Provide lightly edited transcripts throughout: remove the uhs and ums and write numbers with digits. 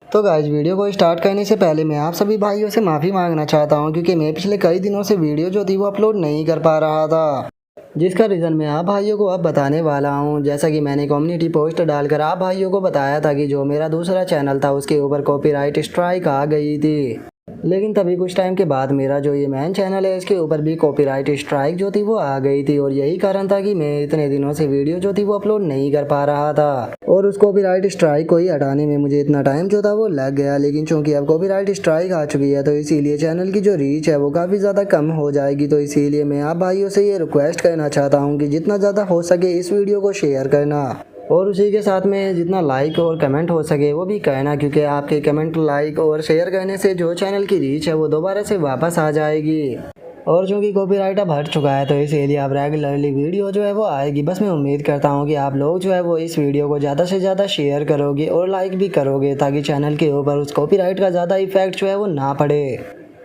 तो guys video को start करने से पहले मैं आप सभी भाइयों से माफ़ी मांगना चाहता हूं क्योंकि मैं पिछले कई दिनों से वीडियो जो थी वो अपलोड नहीं कर पा रहा था, जिसका रीज़न मैं आप भाइयों को अब बताने वाला हूं। जैसा कि मैंने कम्युनिटी पोस्ट डालकर आप भाइयों को बताया था कि जो मेरा दूसरा चैनल था उसके ऊपर कॉपीराइट स्ट्राइक आ गई थी, लेकिन तभी कुछ टाइम के बाद मेरा जो ये मेन चैनल है इसके ऊपर भी कॉपीराइट स्ट्राइक जो थी वो आ गई थी, और यही कारण था कि मैं इतने दिनों से वीडियो जो थी वो अपलोड नहीं कर पा रहा था। और उस कॉपीराइट स्ट्राइक को ही हटाने में मुझे इतना टाइम जो था वो लग गया, लेकिन चूंकि अब कॉपीराइट स्ट्राइक आ चुकी है तो इसीलिए चैनल की जो रीच है वो काफ़ी ज़्यादा कम हो जाएगी। तो इसीलिए मैं आप भाइयों से ये रिक्वेस्ट करना चाहता हूँ कि जितना ज़्यादा हो सके इस वीडियो को शेयर करना, और उसी के साथ में जितना लाइक और कमेंट हो सके वो भी कहना, क्योंकि आपके कमेंट, लाइक और शेयर करने से जो चैनल की रीच है वो दोबारा से वापस आ जाएगी। और चूँकि कॉपीराइट अब हट चुका है तो इसीलिए अब रेगुलरली वीडियो जो है वो आएगी। बस मैं उम्मीद करता हूँ कि आप लोग जो है वो इस वीडियो को ज़्यादा से ज़्यादा शेयर करोगे और लाइक भी करोगे, ताकि चैनल के ऊपर उस कॉपीराइट का ज़्यादा इफेक्ट जो है वो ना पड़े।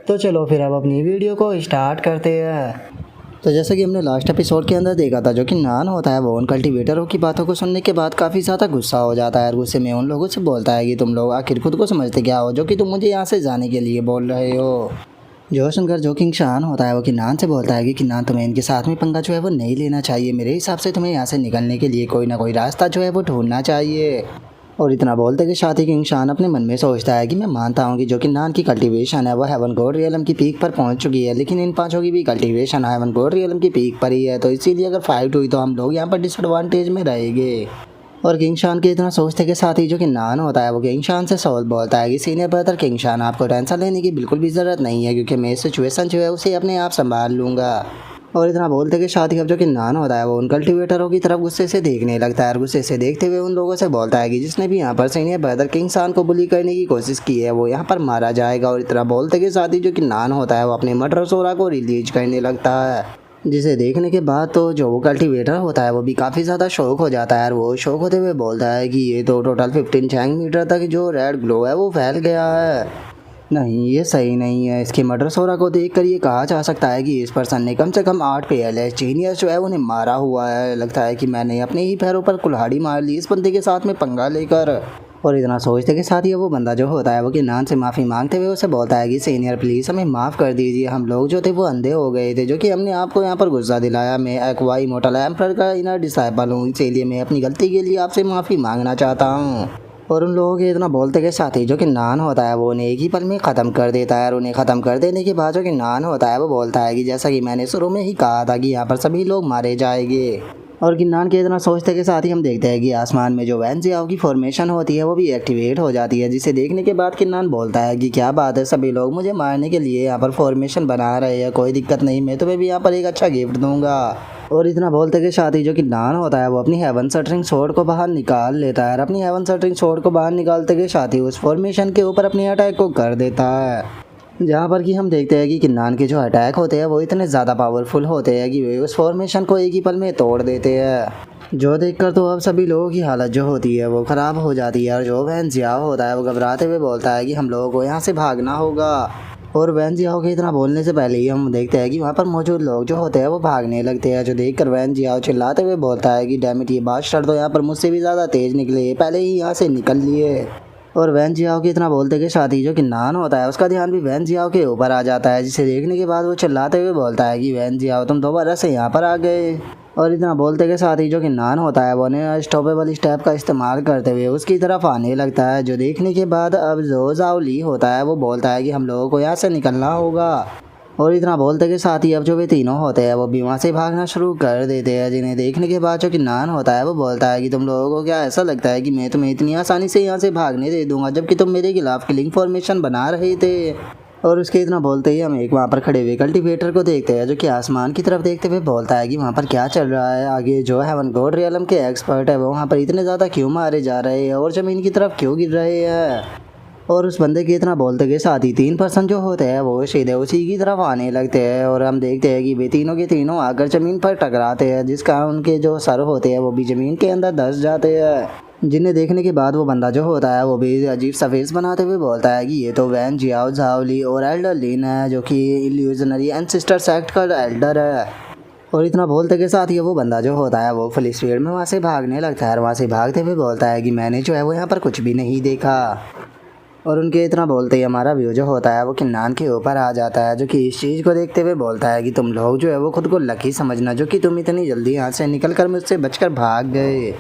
तो चलो फिर अब अपनी वीडियो को स्टार्ट करते हैं। तो जैसा कि हमने लास्ट एपिसोड के अंदर देखा था, जो कि नान होता है वो उन कल्टीवेटरों की बातों को सुनने के बाद काफ़ी ज़्यादा गुस्सा हो जाता है, और गुस्से में उन लोगों से बोलता है कि तुम लोग आखिर खुद को समझते क्या हो जो कि तुम मुझे यहाँ से जाने के लिए बोल रहे हो। जो सुनकर जो किंग शान होता है वो किन्नान से बोलता है कि किन्नान, तुम्हें इनके साथ में पंगा जो है वो नहीं लेना चाहिए। मेरे हिसाब से तुम्हें यहाँ से निकलने के लिए कोई ना कोई रास्ता जो है वो ढूंढना चाहिए। और इतना बोलते कि साथ ही किंग शान अपने मन में सोचता है कि मैं मानता हूँ कि जो किन्नान की कल्टीवेशन है वो हेवन गोड रियलम की पीक पर पहुँच चुकी है, लेकिन इन पांचों की भी कल्टीवेशन हेवन गोड रियलम की पीक पर ही है, तो इसीलिए अगर फाइट हुई तो हम लोग यहाँ पर डिसएडवांटेज में रहेंगे। और किंग शान के इतना सोचते के साथ ही जो कि नान होता है वो किंग शान से सॉल्व बोलता है कि सीनियर ब्रदर किंग शान, आपको टेंशन लेने की बिल्कुल भी ज़रूरत नहीं है, क्योंकि मैं सिचुएशन जो है उसे अपने आप संभाल लूँगा। और इतना बोलते के साथ ही अब जो कि नान होता है वो उन कल्टीवेटरों की तरफ गुस्से से देखने लगता है, और गुस्से से देखते हुए उन लोगों से बोलता है कि जिसने भी यहाँ पर सीनियर ब्रदर किंग शान को बुली करने की कोशिश की है वो यहाँ पर मारा जाएगा। और इतना बोलते के साथ ही जो कि नान होता है वो अपने मर्डर सोरा को रिलीज करने लगता है, जिसे देखने के बाद तो जो वो कल्टीवेटर होता है वो भी काफ़ी ज़्यादा शौक हो जाता है, और वो शौक होते हुए बोलता है कि ये तो टोटल 15 चैंग मीटर तक जो रेड ग्लो है वो फैल गया है। नहीं, ये सही नहीं है। इसके मर्डर सोरा को देखकर ये कहा जा सकता है कि इस पर्सन ने कम से कम 8 पेयरलेस जीनियस जो है उन्हें मारा हुआ है। लगता है कि मैंने अपने ही पैरों पर कुल्हाड़ी मार ली इस बंदे के साथ में पंगा लेकर। और इतना सोचते के साथ ही वो बंदा जो होता है वो किन्नान से माफ़ी मांगते हुए उसे बोलता है कि सीनियर प्लीज़ हमें माफ़ कर दीजिए, हम लोग जो थे वो अंधे हो गए थे, जो कि हमने आपको यहाँ पर गुस्सा दिलाया। मैं एक्वा इमोर्टल एम्परर का इनर डिसाइपल हूँ, इसीलिए मैं अपनी गलती के लिए आपसे माफ़ी मांगना चाहता हूँ। और उन लोगों के इतना बोलते के साथ ही जो कि नान होता है वो उन्हें एक ही पल में ख़त्म कर देता है, और उन्हें ख़त्म कर देने के बाद जो कि नान होता है वो बोलता है कि जैसा कि मैंने शुरू में ही कहा था कि यहाँ पर सभी लोग मारे जाएंगे। और किन्नान के इतना सोचते के साथ ही हम देखते हैं कि आसमान में जो वैनजियाओ की फॉर्मेशन होती है वो भी एक्टिवेट हो जाती है, जिसे देखने के बाद किन्नान बोलता है कि क्या बात है, सभी लोग मुझे मारने के लिए यहाँ पर फॉर्मेशन बना रहे हैं, कोई दिक्कत नहीं, मैं तुम्हें भी यहाँ पर एक अच्छा गिफ्ट दूंगा। और इतना बोलते के साथ ही जो कि नान होता है वो अपनी हेवन शटरिंग स्वॉर्ड को बाहर निकाल लेता है, और अपनी हेवन शटरिंग स्वॉर्ड को बाहर निकालते के साथ ही उस फॉर्मेशन के ऊपर अपनी अटैक को कर देता है, जहाँ पर कि हम देखते हैं कि किन्नान के जो अटैक होते हैं वो इतने ज़्यादा पावरफुल होते हैं कि वे उस फॉर्मेशन को एक ही पल में तोड़ देते हैं, जो देखकर तो अब सभी लोगों की हालत जो होती है वो ख़राब हो जाती है। और जो वैन जियाओ होता है वो घबराते हुए बोलता है कि हम लोगों को यहाँ से भागना होगा। और वैन जियाओ के इतना बोलने से पहले ही हम देखते हैं कि वहाँ पर मौजूद लोग जो होते हैं वो भागने लगते हैं, जो देखकर वैन जियाओ चिल्लाते हुए बोलता है कि डैम इट, ये बादशाह तो यहाँ पर मुझसे भी ज़्यादा तेज़ निकले, पहले ही यहाँ से निकल लिए। और वैन जियाओ के इतना बोलते के साथ ही जो कि नान होता है उसका ध्यान भी वैन जियाओ के ऊपर आ जाता है, जिसे देखने के बाद वो चिल्लाते हुए बोलता है कि वैन जियाओ तुम दोबारा से यहाँ पर आ गए। और इतना बोलते के साथ ही जो कि नान होता है वो अनस्टॉपेबल स्टेप का इस्तेमाल करते हुए उसकी तरफ आने लगता है, जो देखने के बाद अब जो जाओ ली होता है वो बोलता है कि हम लोगों को यहाँ से निकलना होगा। और इतना बोलते के साथ ही अब जो वे तीनों होते हैं वो भी वहाँ से भागना शुरू कर देते हैं, जिन्हें देखने के बाद जो कि नान होता है वो बोलता है कि तुम लोगों को क्या ऐसा लगता है कि मैं तुम्हें इतनी आसानी से यहाँ से भागने दे दूंगा, जबकि तुम मेरे खिलाफ किलिंग फॉर्मेशन बना रहे थे। और उसके इतना बोलते ही हम एक वहाँ पर खड़े हुए कल्टीवेटर को देखते हैं, जो कि आसमान की तरफ देखते हुए बोलता है कि वहाँ पर क्या चल रहा है। आगे जो हेवन गोड रियलम के एक्सपर्ट है वो वहाँ पर इतने ज़्यादा क्यों मारे जा रहे हैं और ज़मीन की तरफ क्यों गिर रहे हैं। और उस बंदे के इतना बोलते के साथ ही 3 पर्सन जो होते हैं वो सीधे उसी की तरफ आने लगते हैं, और हम देखते हैं कि वे तीनों के तीनों आकर ज़मीन पर टकराते हैं, जिस कारण उनके जो सर होते हैं वो भी ज़मीन के अंदर धंस जाते हैं, जिन्हें देखने के बाद वो बंदा जो होता है वो भी अजीब सा फेस बनाते हुए बोलता है कि ये तो वैन जियाओ झाओली और एल्डर लिन है, जो कि इल्यूजनरी एंसेस्टर सेक्ट का एल्डर है। और इतना बोलते के साथ ही वो बंदा जो होता है वो फुल स्पीड में वहाँ से भागने लगता है, और वहाँ से भागते हुए बोलता है कि मैंने जो है वो यहाँ पर कुछ भी नहीं देखा। और उनके इतना बोलते ही हमारा व्यू जो होता है वो किन्नान के ऊपर आ जाता है, जो कि इस चीज़ को देखते हुए बोलता है कि तुम लोग जो है वो खुद को लकी समझना, जो कि तुम इतनी जल्दी यहाँ से निकल कर मुझसे बचकर भाग गए।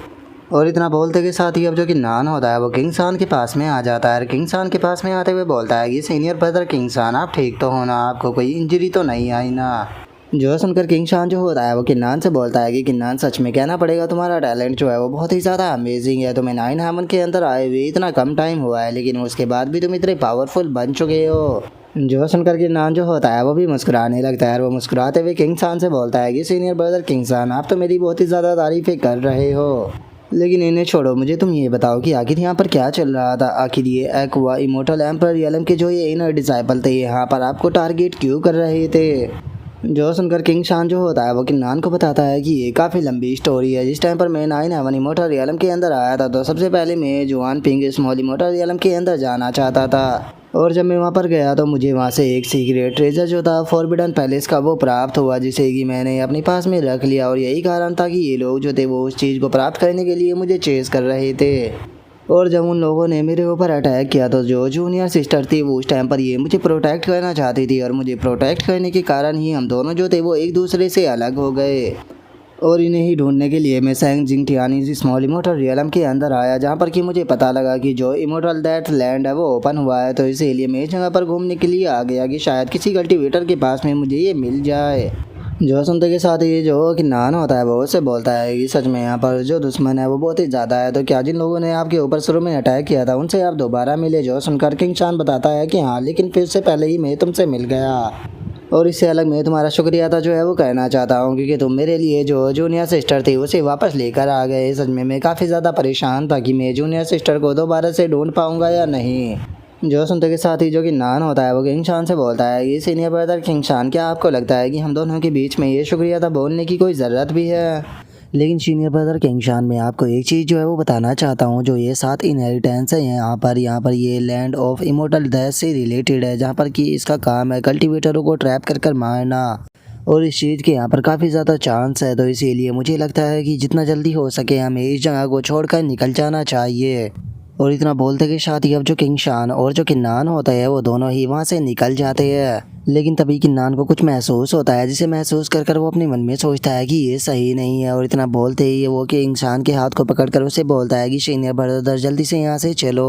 और इतना बोलते के साथ ही अब जो किन्नान होता है वो किंग सान के पास में आ जाता है और किंग सान के पास में आते हुए बोलता है कि सीनियर ब्रदर किंग सान, आप ठीक तो हो ना, आपको कोई इंजरी तो नहीं आई ना। जो सुनकर किंग शान जो होता है वो किन्नान से बोलता है कि किन्नान, सच में कहना पड़ेगा तुम्हारा टैलेंट जो है वो बहुत ही ज़्यादा अमेजिंग है। तुम्हें 9 हेवन के अंदर आए हुए इतना कम टाइम हुआ है, लेकिन उसके बाद भी तुम इतने पावरफुल बन चुके हो। जो सुनकर किन्नान जो होता है वो भी मुस्कुराने लगता है और वो मुस्कुराते हुए किंग शान से बोलता है कि सीनियर ब्रदर किंग शान, आप तो मेरी बहुत ही ज़्यादा तारीफ़ें कर रहे हो, लेकिन इन्हें छोड़ो, मुझे तुम ये बताओ कि आखिर यहाँ पर क्या चल रहा था। आखिर ये एक्वा इमोर्टल एम्पर रियलम के जो ये इनर डिसाइपल थे यहाँ पर आपको टारगेट क्यों कर रहे थे। जो सुनकर किंग शान जो होता है वो किन्नान को बताता है कि ये काफ़ी लंबी स्टोरी है। जिस टाइम पर मैं 9 हेवन इमोर्टल रियलम के अंदर आया था तो सबसे पहले मैं जुआन पिंग स्मॉल इमोर्टल रियलम के अंदर जाना चाहता था, और जब मैं वहाँ पर गया तो मुझे वहाँ से एक सीक्रेट ट्रेजर जो था फॉरबिडन पैलेस का वो प्राप्त हुआ, जिसे कि मैंने अपने पास में रख लिया। और यही कारण था कि ये लोग जो थे वो उस चीज़ को प्राप्त करने के लिए मुझे चेस कर रहे थे। और जब उन लोगों ने मेरे ऊपर अटैक किया तो जो जूनियर सिस्टर थी वो उस टाइम पर ये मुझे प्रोटेक्ट करना चाहती थी, और मुझे प्रोटेक्ट करने के कारण ही हम दोनों जो थे वो एक दूसरे से अलग हो गए। और इन्हें ही ढूंढने के लिए मैं सैंग जिंगटियानी स्मॉल इमोर्टल रियलम के अंदर आया, जहाँ पर कि मुझे पता लगा कि जो इमोर्टल दैट लैंड है वो ओपन हुआ है। तो इसीलिए मैं इस जगह पर घूमने के लिए आ गया कि शायद किसी कल्टीवेटर के पास में मुझे ये मिल जाए। जो सुनते के साथ ही जो किन्नान होता है वो उससे बोलता है कि सच में यहाँ पर जो दुश्मन है वो बहुत ही ज़्यादा है, तो क्या जिन लोगों ने आपके ऊपर शुरू में अटैक किया था उनसे आप दोबारा मिले। जो सुनकर किंग शान बताता है कि हाँ, लेकिन फिर से पहले ही मैं तुमसे मिल गया, और इससे अलग मैं तुम्हारा शुक्रिया था जो है वो कहना चाहता हूँ, क्योंकि तुम मेरे लिए जो जूनियर सिस्टर थी उसे वापस लेकर आ गए। सच में मैं काफ़ी ज़्यादा परेशान था कि मैं जूनियर सिस्टर को दोबारा से ढूंढ पाऊँगा या नहीं। जो सुनते के साथ ही जो कि नान होता है वो किंग शान से बोलता है कि सीनियर ब्रदर किंग शान, क्या आपको लगता है कि हम दोनों के बीच में ये शुक्रिया था बोलने की कोई ज़रूरत भी है। लेकिन सीनियर ब्रदर किंग शान, मैं आपको एक चीज़ जो है वो बताना चाहता हूँ, जो ये 7 इनहेरिटेंस है यहाँ पर ये लैंड ऑफ इमोर्टल डेथ से रिलेटेड है, जहाँ पर कि इसका काम है कल्टीवेटरों को ट्रैप कर कर मारना, और इस चीज़ के यहाँ पर काफ़ी ज़्यादा चांस है। तो इसीलिए मुझे लगता है कि जितना जल्दी हो सके हमें इस जगह को छोड़कर निकल जाना चाहिए। और इतना बोलते के साथ ही अब जो किंग शान और जो किन्नान होता है वो दोनों ही वहाँ से निकल जाते हैं। लेकिन तभी किन्नान को कुछ महसूस होता है, जिसे महसूस कर कर वो अपने मन में सोचता है कि ये सही नहीं है। और इतना बोलते ही वो किंग शान के हाथ को पकड़कर उसे बोलता है कि सीनियर ब्रदर जल्दी से यहाँ से चलो।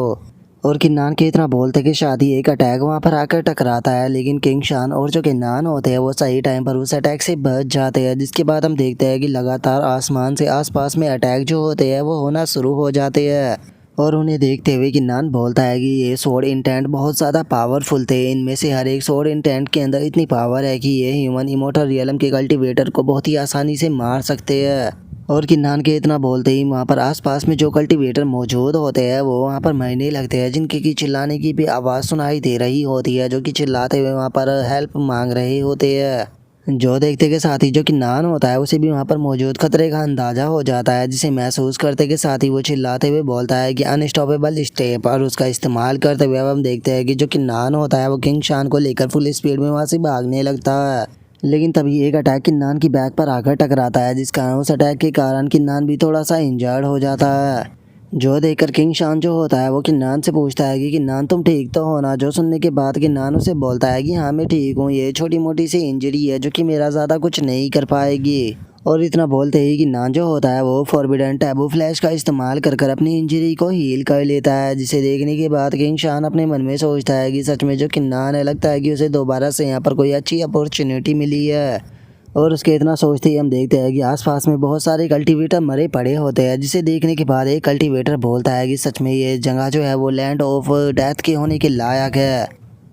और किन्नान के इतना बोलते के साथ ही एक अटैक वहाँ पर आकर टकराता है, लेकिन किंग शान और जो किन्नान होते हैं वो सही टाइम पर उस अटैक से बच जाते हैं। जिसके बाद हम देखते हैं कि लगातार आसमान से आसपास में अटैक जो होते हैं वो होना शुरू हो जाते हैं। और उन्हें देखते हुए किन्नान बोलता है कि ये स्वॉर्ड इंटेंट बहुत ज़्यादा पावरफुल थे, इनमें से हर एक स्वॉर्ड इंटेंट के अंदर इतनी पावर है कि ये ह्यूमन इमोर्टल रियलम के कल्टीवेटर को बहुत ही आसानी से मार सकते हैं। और किन्नान के इतना बोलते ही वहाँ पर आसपास में जो कल्टीवेटर मौजूद होते हैं वो वहाँ पर मरने लगते हैं, जिनके की चिल्लाने की भी आवाज़ सुनाई दे रही होती है, जो कि चिल्लाते हुए वहाँ पर हेल्प मांग रहे होते हैं। जो देखते के साथ ही जो किन्नान होता है उसे भी वहाँ पर मौजूद खतरे का अंदाज़ा हो जाता है, जिसे महसूस करते के साथ ही वो चिल्लाते हुए बोलता है कि अनस्टॉपेबल स्टेप, और उसका इस्तेमाल करते हुए अब हम देखते हैं कि जो किन्नान होता है वो किंग शान को लेकर फुल स्पीड में वहाँ से भागने लगता है। लेकिन तभी एक अटैक किन्नान की बैक पर आकर टकराता है, जिस कारण उस अटैक के कारण किन्नान भी थोड़ा सा इंजर्ड हो जाता है। जो देखकर किंग शान जो होता है वो किन्नान से पूछता है कि किन्नान तुम ठीक तो हो ना। जो सुनने के बाद किन्नान उसे बोलता है कि हाँ मैं ठीक हूँ, ये छोटी मोटी सी इंजरी है जो कि मेरा ज़्यादा कुछ नहीं कर पाएगी। और इतना बोलते ही किन्नान जो होता है वो फॉरबिडन टैबू फ्लैश का इस्तेमाल कर कर अपनी इंजरी को हील कर लेता है, जिसे देखने के बाद किंग शान अपने मन में सोचता है कि सच में जो किन्नान है, लगता है कि उसे दोबारा से यहाँ पर कोई अच्छी अपॉर्चुनिटी मिली है। और उसके इतना सोचते ही हम देखते हैं कि आसपास में बहुत सारे कल्टीवेटर मरे पड़े होते हैं, जिसे देखने के बाद एक कल्टीवेटर बोलता है कि सच में ये जगह जो है वो लैंड ऑफ डेथ के होने के लायक है।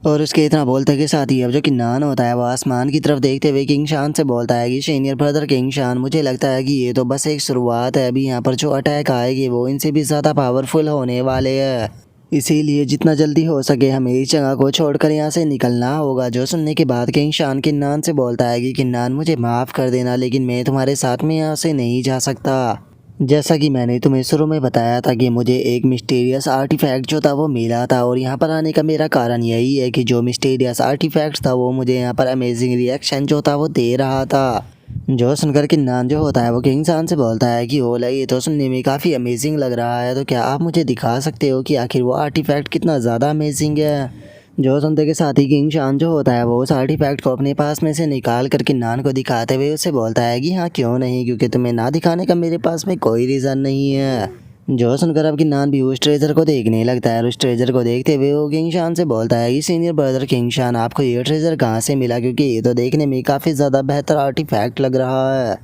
और उसके इतना बोलते के साथ ही अब जो किन्नान होता है वो आसमान की तरफ देखते हुए किंग शान से बोलता है कि सीनियर ब्रदर किंग शान, मुझे लगता है कि ये तो बस एक शुरुआत है, अभी यहाँ पर जो अटैक आएगी वो इनसे भी ज़्यादा पावरफुल होने वाले हैं। इसीलिए जितना जल्दी हो सके हमें इस जगह को छोड़कर यहाँ से निकलना होगा। जो सुनने के बाद किंग शान किन्नान से बोलता है कि किन्नान मुझे माफ़ कर देना, लेकिन मैं तुम्हारे साथ में यहाँ से नहीं जा सकता। जैसा कि मैंने तुम्हें शुरू में बताया था कि मुझे एक मिस्टीरियस आर्टिफैक्ट जो था वो मिला था, और यहाँ पर आने का मेरा कारण यही है कि जो मिस्टीरियस आर्टिफैक्ट था वो मुझे यहाँ पर अमेजिंग रिएक्शन जो था वो दे रहा था। जो सुनकर किन्नान जो होता है वो किंग सान से बोलता है कि ओला ये तो सुनने में काफ़ी अमेजिंग लग रहा है, तो क्या आप मुझे दिखा सकते हो कि आखिर वो आर्टिफैक्ट कितना ज़्यादा अमेजिंग है। जो सुनते के साथ ही किंग शान जो होता है वो उस आर्टिफैक्ट को अपने पास में से निकाल कर किन्नान को दिखाते हुए उससे बोलता है कि हाँ क्यों नहीं, क्योंकि तुम्हें ना दिखाने का मेरे पास में कोई रीज़न नहीं है। जो सुनकर अब किन्नान भी उस ट्रेजर को देखने लगता है और उस ट्रेजर को देखते हुए वो किंग शान से बोलता है कि सीनियर ब्रदर किंग शान, आपको ये ट्रेजर कहाँ से मिला, क्योंकि ये तो देखने में काफ़ी ज़्यादा बेहतर आर्टिफैक्ट लग रहा है।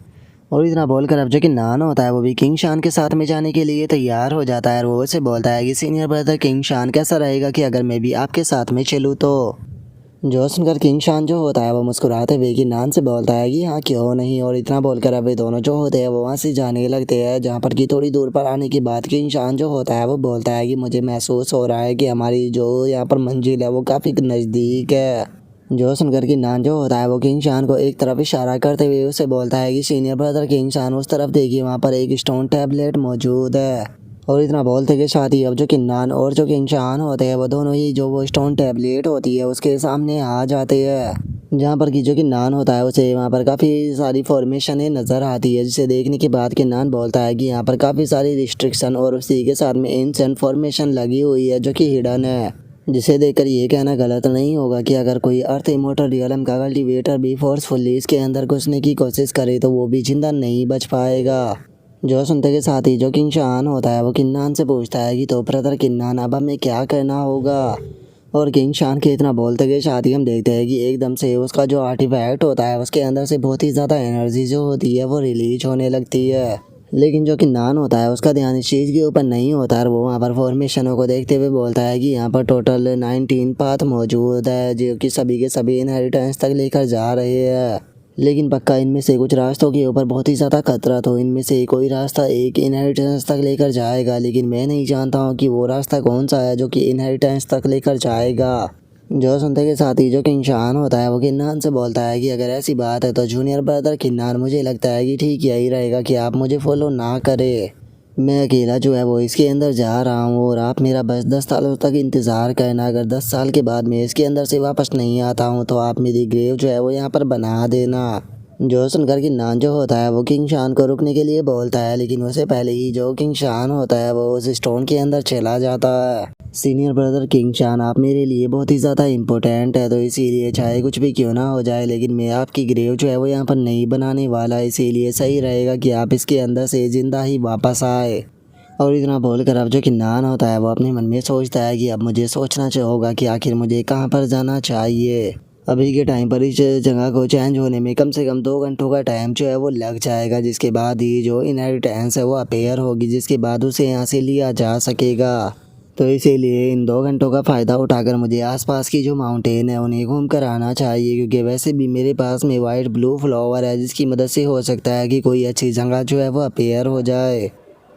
और इतना बोलकर अब जो किन्नान होता है वो भी किंग शान के साथ में जाने के लिए तैयार हो जाता है और वो उसे बोलता है कि सीनियर ब्रदर किंग शान, कैसा रहेगा कि अगर मैं भी आपके साथ में चलूँ तो। जो सुनकर किंग शान जो होता है वो मुस्कुराते हुए किन्नान से बोलता है कि हाँ क्यों नहीं। और इतना बोलकर अब ये दोनों जो होते हैं वो वहाँ से जाने लगते हैं, जहाँ पर कि थोड़ी दूर पर आने के बाद किंग शान जो होता है वो बोलता है कि मुझे महसूस हो रहा है कि हमारी जो यहाँ पर मंजिल है वो काफ़ी नज़दीक है। जो सुनकर किन्नान जो होता है वो किंग शान को एक तरफ इशारा करते हुए उसे बोलता है कि सीनियर ब्रदर किंग शान उस तरफ देखिए, वहाँ पर एक स्टोन टैबलेट मौजूद है। और इतना बोलते के साथ ही अब जो किन्नान और जो किंग शान होते हैं वो दोनों ही जो वो स्टोन टैबलेट होती है उसके सामने आ जाते हैं, जहाँ पर कि जो किन्नान होता है उसे वहाँ पर काफ़ी सारी फॉर्मेशनें नज़र आती है, जिसे देखने के बाद किन्नान बोलता है कि यहाँ पर काफ़ी सारी रिस्ट्रिक्शन और उसी के साथ में एंशिएंट फॉर्मेशन लगी हुई है जो कि हिडन है, जिसे देखकर ये कहना गलत नहीं होगा कि अगर कोई अर्थ इमोर्टल रियलम का कल्टीवेटर भी फोर्सफुली इसके अंदर घुसने की कोशिश करे तो वो भी जिंदा नहीं बच पाएगा। जो सुनते के साथ ही जो किंग शान होता है वो किन्नान से पूछता है कि तो ब्रदर किन्नान अब हमें क्या करना होगा। और किंग शान के इतना बोलते के साथ ही हम देखते हैं कि एकदम से उसका जो आर्टिफैक्ट होता है उसके अंदर से बहुत ही ज़्यादा एनर्जी जो होती है वो रिलीज होने लगती है। लेकिन जो किन्नान होता है उसका ध्यान इस चीज़ के ऊपर नहीं होता और वो वहाँ पर फॉर्मेशनों को देखते हुए बोलता है कि यहाँ पर टोटल 19 पाथ मौजूद है जो कि सभी के सभी इनहेरिटेंस तक लेकर जा रहे हैं, लेकिन पक्का इनमें से कुछ रास्तों के ऊपर बहुत ही ज़्यादा खतरा, तो इनमें से कोई रास्ता एक इनहेरिटेंस तक लेकर जाएगा, लेकिन मैं नहीं जानता हूँ कि वो रास्ता कौन सा है जो कि इनहेरिटेंस तक लेकर जाएगा। जो सुनते के साथ ही जो किंग शान होता है वो किन्नान से बोलता है कि अगर ऐसी बात है तो जूनियर ब्रदर किन्नान, मुझे लगता है कि ठीक यही रहेगा कि आप मुझे फॉलो ना करें। मैं अकेला जो है वो इसके अंदर जा रहा हूँ और आप मेरा बस 10 सालों तक इंतज़ार करना। अगर 10 साल के बाद मैं इसके अंदर से वापस नहीं आता हूँ तो आप मेरी ग्रेव जो है वो यहाँ पर बना देना। जो सुनकर किन्नान जो होता है वो किंग शान को रुकने के लिए बोलता है, लेकिन उससे पहले ही जो किंग शान होता है वो उस स्टोन के अंदर चला जाता है। सीनियर ब्रदर किंग शान, आप मेरे लिए बहुत ही ज़्यादा इम्पोर्टेंट है, तो इसीलिए चाहे कुछ भी क्यों ना हो जाए लेकिन मैं आपकी ग्रेव जो है वो यहाँ पर नहीं बनाने वाला, इसीलिए सही रहेगा कि आप इसके अंदर से ज़िंदा ही वापस आए। और इतना बोलकर अब जो किन्नान होता है वो अपने मन में सोचता है कि अब मुझे सोचना होगा कि आखिर मुझे कहाँ पर जाना चाहिए। अभी के टाइम पर इस जगह को चेंज होने में कम से कम 2 घंटों का टाइम जो है वो लग जाएगा, जिसके बाद ही जो इनहेरिटेंस है वो अपेयर होगी, जिसके बाद उसे यहाँ से लिया जा सकेगा। तो इसीलिए इन 2 घंटों का फ़ायदा उठाकर मुझे आसपास की जो माउंटेन है उन्हें घूम कर आना चाहिए, क्योंकि वैसे भी मेरे पास में वाइट ब्लू फ्लावर है जिसकी मदद से हो सकता है कि कोई अच्छी जगह जो है वो अपेयर हो जाए।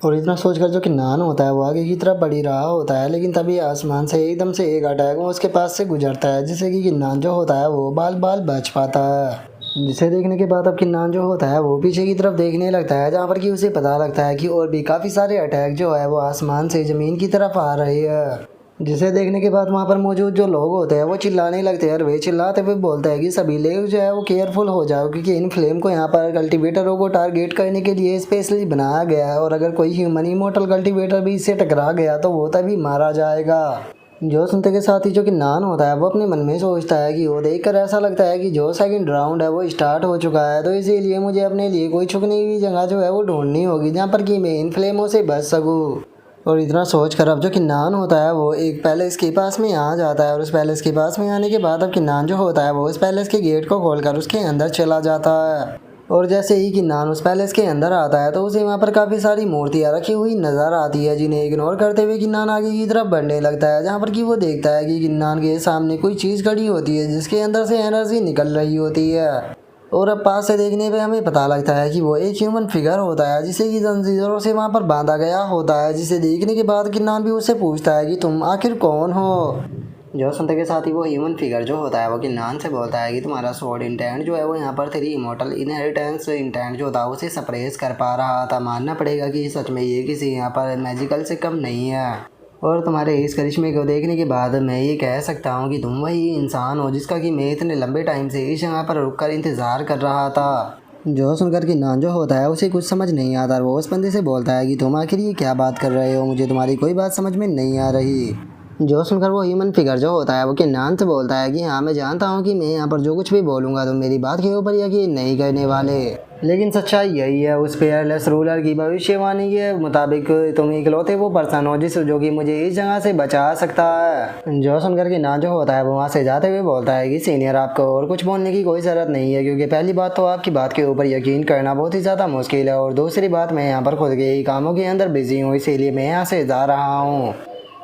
और इतना सोचकर जो किन्नान होता है वो आगे की तरफ बढ़ ही रहा होता है, लेकिन तभी आसमान से एकदम से एक अटैक वो उसके पास से गुजरता है, जिससे कि किन्नान जो होता है वो बाल बाल बच पाता है। जिसे देखने के बाद अब किन्नान जो होता है वो पीछे की तरफ देखने लगता है, जहाँ पर कि उसे पता लगता है कि और भी काफ़ी सारे अटैक जो है वो आसमान से ज़मीन की तरफ आ रहे हैं। जिसे देखने के बाद वहाँ पर मौजूद जो लोग होते हैं वो चिल्लाने लगते हैं और वे चिल्लाते हुए बोलते हैं कि सभी लोग जो है वो केयरफुल हो जाओ, क्योंकि इन फ्लेम को यहाँ पर कल्टीवेटरों को टारगेट करने के लिए स्पेशली बनाया गया है, और अगर कोई ह्यूमन इमोर्टल कल्टीवेटर भी इससे टकरा गया तो वो तभी मारा जाएगा। जो सुनते के साथ ही जो किन्नान होता है वो अपने मन में सोचता है कि वो देखकर ऐसा लगता है कि जो सेकंड राउंड है वो स्टार्ट हो चुका है, तो इसीलिए मुझे अपने लिए कोई छुपने की जगह जो है वो ढूंढनी होगी जहाँ पर कि मैं इन फ्लेमों से बच सकूँ। और इतना सोच कर अब जो किन्नान होता है वो एक पैलेस के पास में आ जाता है, और उस पैलेस के पास में आने के बाद अब किन्नान जो होता है वो उस पैलेस के गेट को खोलकर उसके अंदर चला जाता है। और जैसे ही किन्नान उस पैलेस के अंदर आता है तो उसे वहाँ पर काफ़ी सारी मूर्तियाँ रखी हुई नज़र आती है, जिन्हें इग्नोर करते हुए किन्नान आगे की तरफ बढ़ने लगता है, जहाँ पर कि वो देखता है कि किन्नान के सामने कोई चीज़ खड़ी होती है जिसके अंदर से एनर्जी निकल रही होती है। और अब पास से देखने पे हमें पता लगता है कि वो एक ह्यूमन फिगर होता है जिसे कि जंजीरों से वहाँ पर बांधा गया होता है, जिसे देखने के बाद किन्नान भी उससे पूछता है कि तुम आखिर कौन हो। जो सुनते के साथ ही वो ह्यूमन फिगर जो होता है वो किन्नान से बोलता है कि तुम्हारा स्वॉर्ड इंटेंट जो है वो यहाँ पर तेरी इमोर्टल इनहेरिटेंस इंटेंट जो था उसे सप्रेस कर पा रहा था। मानना पड़ेगा कि सच में ये किसी यहाँ पर मैजिकल से कम नहीं है, और तुम्हारे इस करिश्मे को देखने के बाद मैं ये कह सकता हूँ कि तुम वही इंसान हो जिसका कि मैं इतने लंबे टाइम से इस जगह पर रुककर इंतज़ार कर रहा था। जो सुनकर कि नान जो होता है उसे कुछ समझ नहीं आता और वो उस बंदे से बोलता है कि तुम आखिर ये क्या बात कर रहे हो, मुझे तुम्हारी कोई बात समझ में नहीं आ रही। जो सुनकर वो ह्यूमन फिगर जो होता है वो कि नान से बोलता है कि हाँ मैं जानता हूँ कि मैं यहाँ पर जो कुछ भी बोलूँगा तुम मेरी बात के ऊपर यकीन नहीं करने वाले, लेकिन सच्चाई यही है उस पेयरलेस रूलर की भविष्यवाणी के मुताबिक तुम इकलौते वो पर्सन हो जो कि मुझे इस जगह से बचा सकता है। जो सुनकर कि नान जो होता है वो वहाँ से जाते हुए बोलता है कि सीनियर आपको और कुछ बोलने की कोई ज़रूरत नहीं है, क्योंकि पहली बात तो आपकी बात के ऊपर यकीन करना बहुत ही ज़्यादा मुश्किल है और दूसरी बात मैं यहाँ पर खुद के ही कामों के अंदर बिजी हूँ, इसीलिए मैं यहाँ से जा रहा हूँ।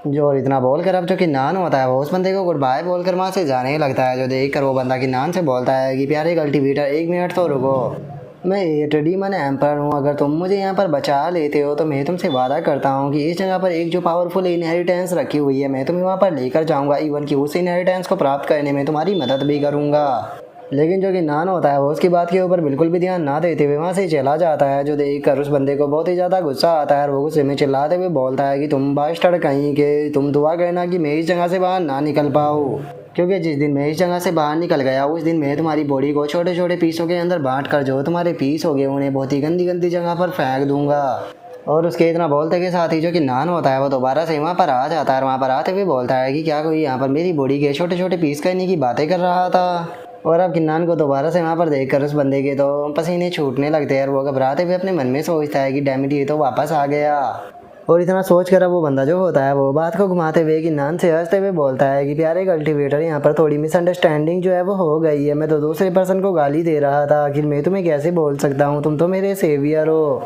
जो और इतना बोलकर अब जो कि नान होता है वो उस बंदे को गुड बाय बोलकर वहाँ से जाने लगता है। जो देखकर वो बंदा कि नान से बोलता है कि प्यारे कल्टीवेटर एक मिनट तो रुको, मैं एटडीमन एम्पर हूँ, अगर तुम मुझे यहाँ पर बचा लेते हो तो मैं तुमसे वादा करता हूँ कि इस जगह पर एक जो पावरफुल इनहेरिटेंस रखी हुई है मैं तुम्हें वहाँ पर लेकर जाऊँगा, इवन कि उस इनहेरिटेंस को प्राप्त करने में तुम्हारी मदद भी करूँगा। लेकिन जो कि नान होता है वो उसकी बात के ऊपर बिल्कुल भी ध्यान ना देते हुए वहाँ से चला जाता है। जो देखकर उस बंदे को बहुत ही ज़्यादा गुस्सा आता है और वो गुस्से में चिल्लाते हुए बोलता है कि तुम बास्टर्ड कहीं के, तुम दुआ करना कि मैं इस जगह से बाहर ना निकल पाऊँ, क्योंकि जिस दिन मैं इस जगह से बाहर निकल गया उस दिन मैं तुम्हारी बॉडी को छोटे छोटे पीसों के अंदर बांट कर जो तुम्हारे पीस हो गए उन्हें बहुत ही गंदी गंदी जगह पर फेंक दूंगा। और उसके इतना बोलते के साथ ही जो कि नान होता है वो दोबारा से वहाँ पर आ जाता है और वहाँ पर आते हुए बोलता है कि क्या कोई यहाँ पर मेरी बॉडी के छोटे छोटे पीस करने की बातें कर रहा था। और अब किन्नान को दोबारा से वहाँ पर देखकर उस बंदे के तो पसीने छूटने लगते हैं और वो घबराते हुए अपने मन में सोचता है कि डैम इट ये तो वापस आ गया। और इतना सोच कर अब वो बंदा जो होता है वो बात को घुमाते हुए कि नान से हंसते हुए बोलता है कि प्यारे कल्टीवेटर यहाँ पर थोड़ी मिसअंडरस्टैंडिंग जो है वो हो गई है, मैं तो दूसरे पर्सन को गाली दे रहा था, आखिर मैं तुम्हें कैसे बोल सकता हूँ, तुम तो मेरे सेवियर हो।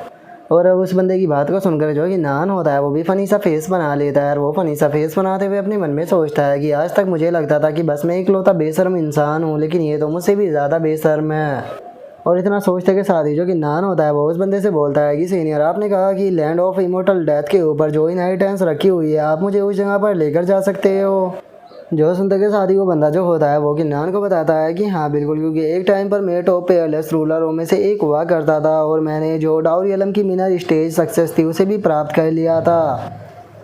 और अब उस बंदे की बात को सुनकर जो कि नान होता है वो भी फनी सा फेस बना लेता है और वो फनी सा फेस बनाते हुए अपने मन में सोचता है कि आज तक मुझे लगता था कि बस मैं इकलौता बेशर्म इंसान हूँ, लेकिन ये तो मुझसे भी ज़्यादा बेशर्म है। और इतना सोचते के साथ ही जो कि नान होता है वो उस बंदे से बोलता है कि सीनियर आपने कहा कि लैंड ऑफ इमोर्टल डेथ के ऊपर जो इनहेरिटेंस रखी हुई है आप मुझे उस जगह पर लेकर जा सकते हो। जो सुनते के साथ ही वो बंदा जो होता है वो कि नान को बताता है कि हाँ बिल्कुल, क्योंकि एक टाइम पर मैं टॉप पेयरलेस रूलरों में से एक हुआ करता था और मैंने जो डाउरियलम की मिनर स्टेज सक्सेस थी उसे भी प्राप्त कर लिया था।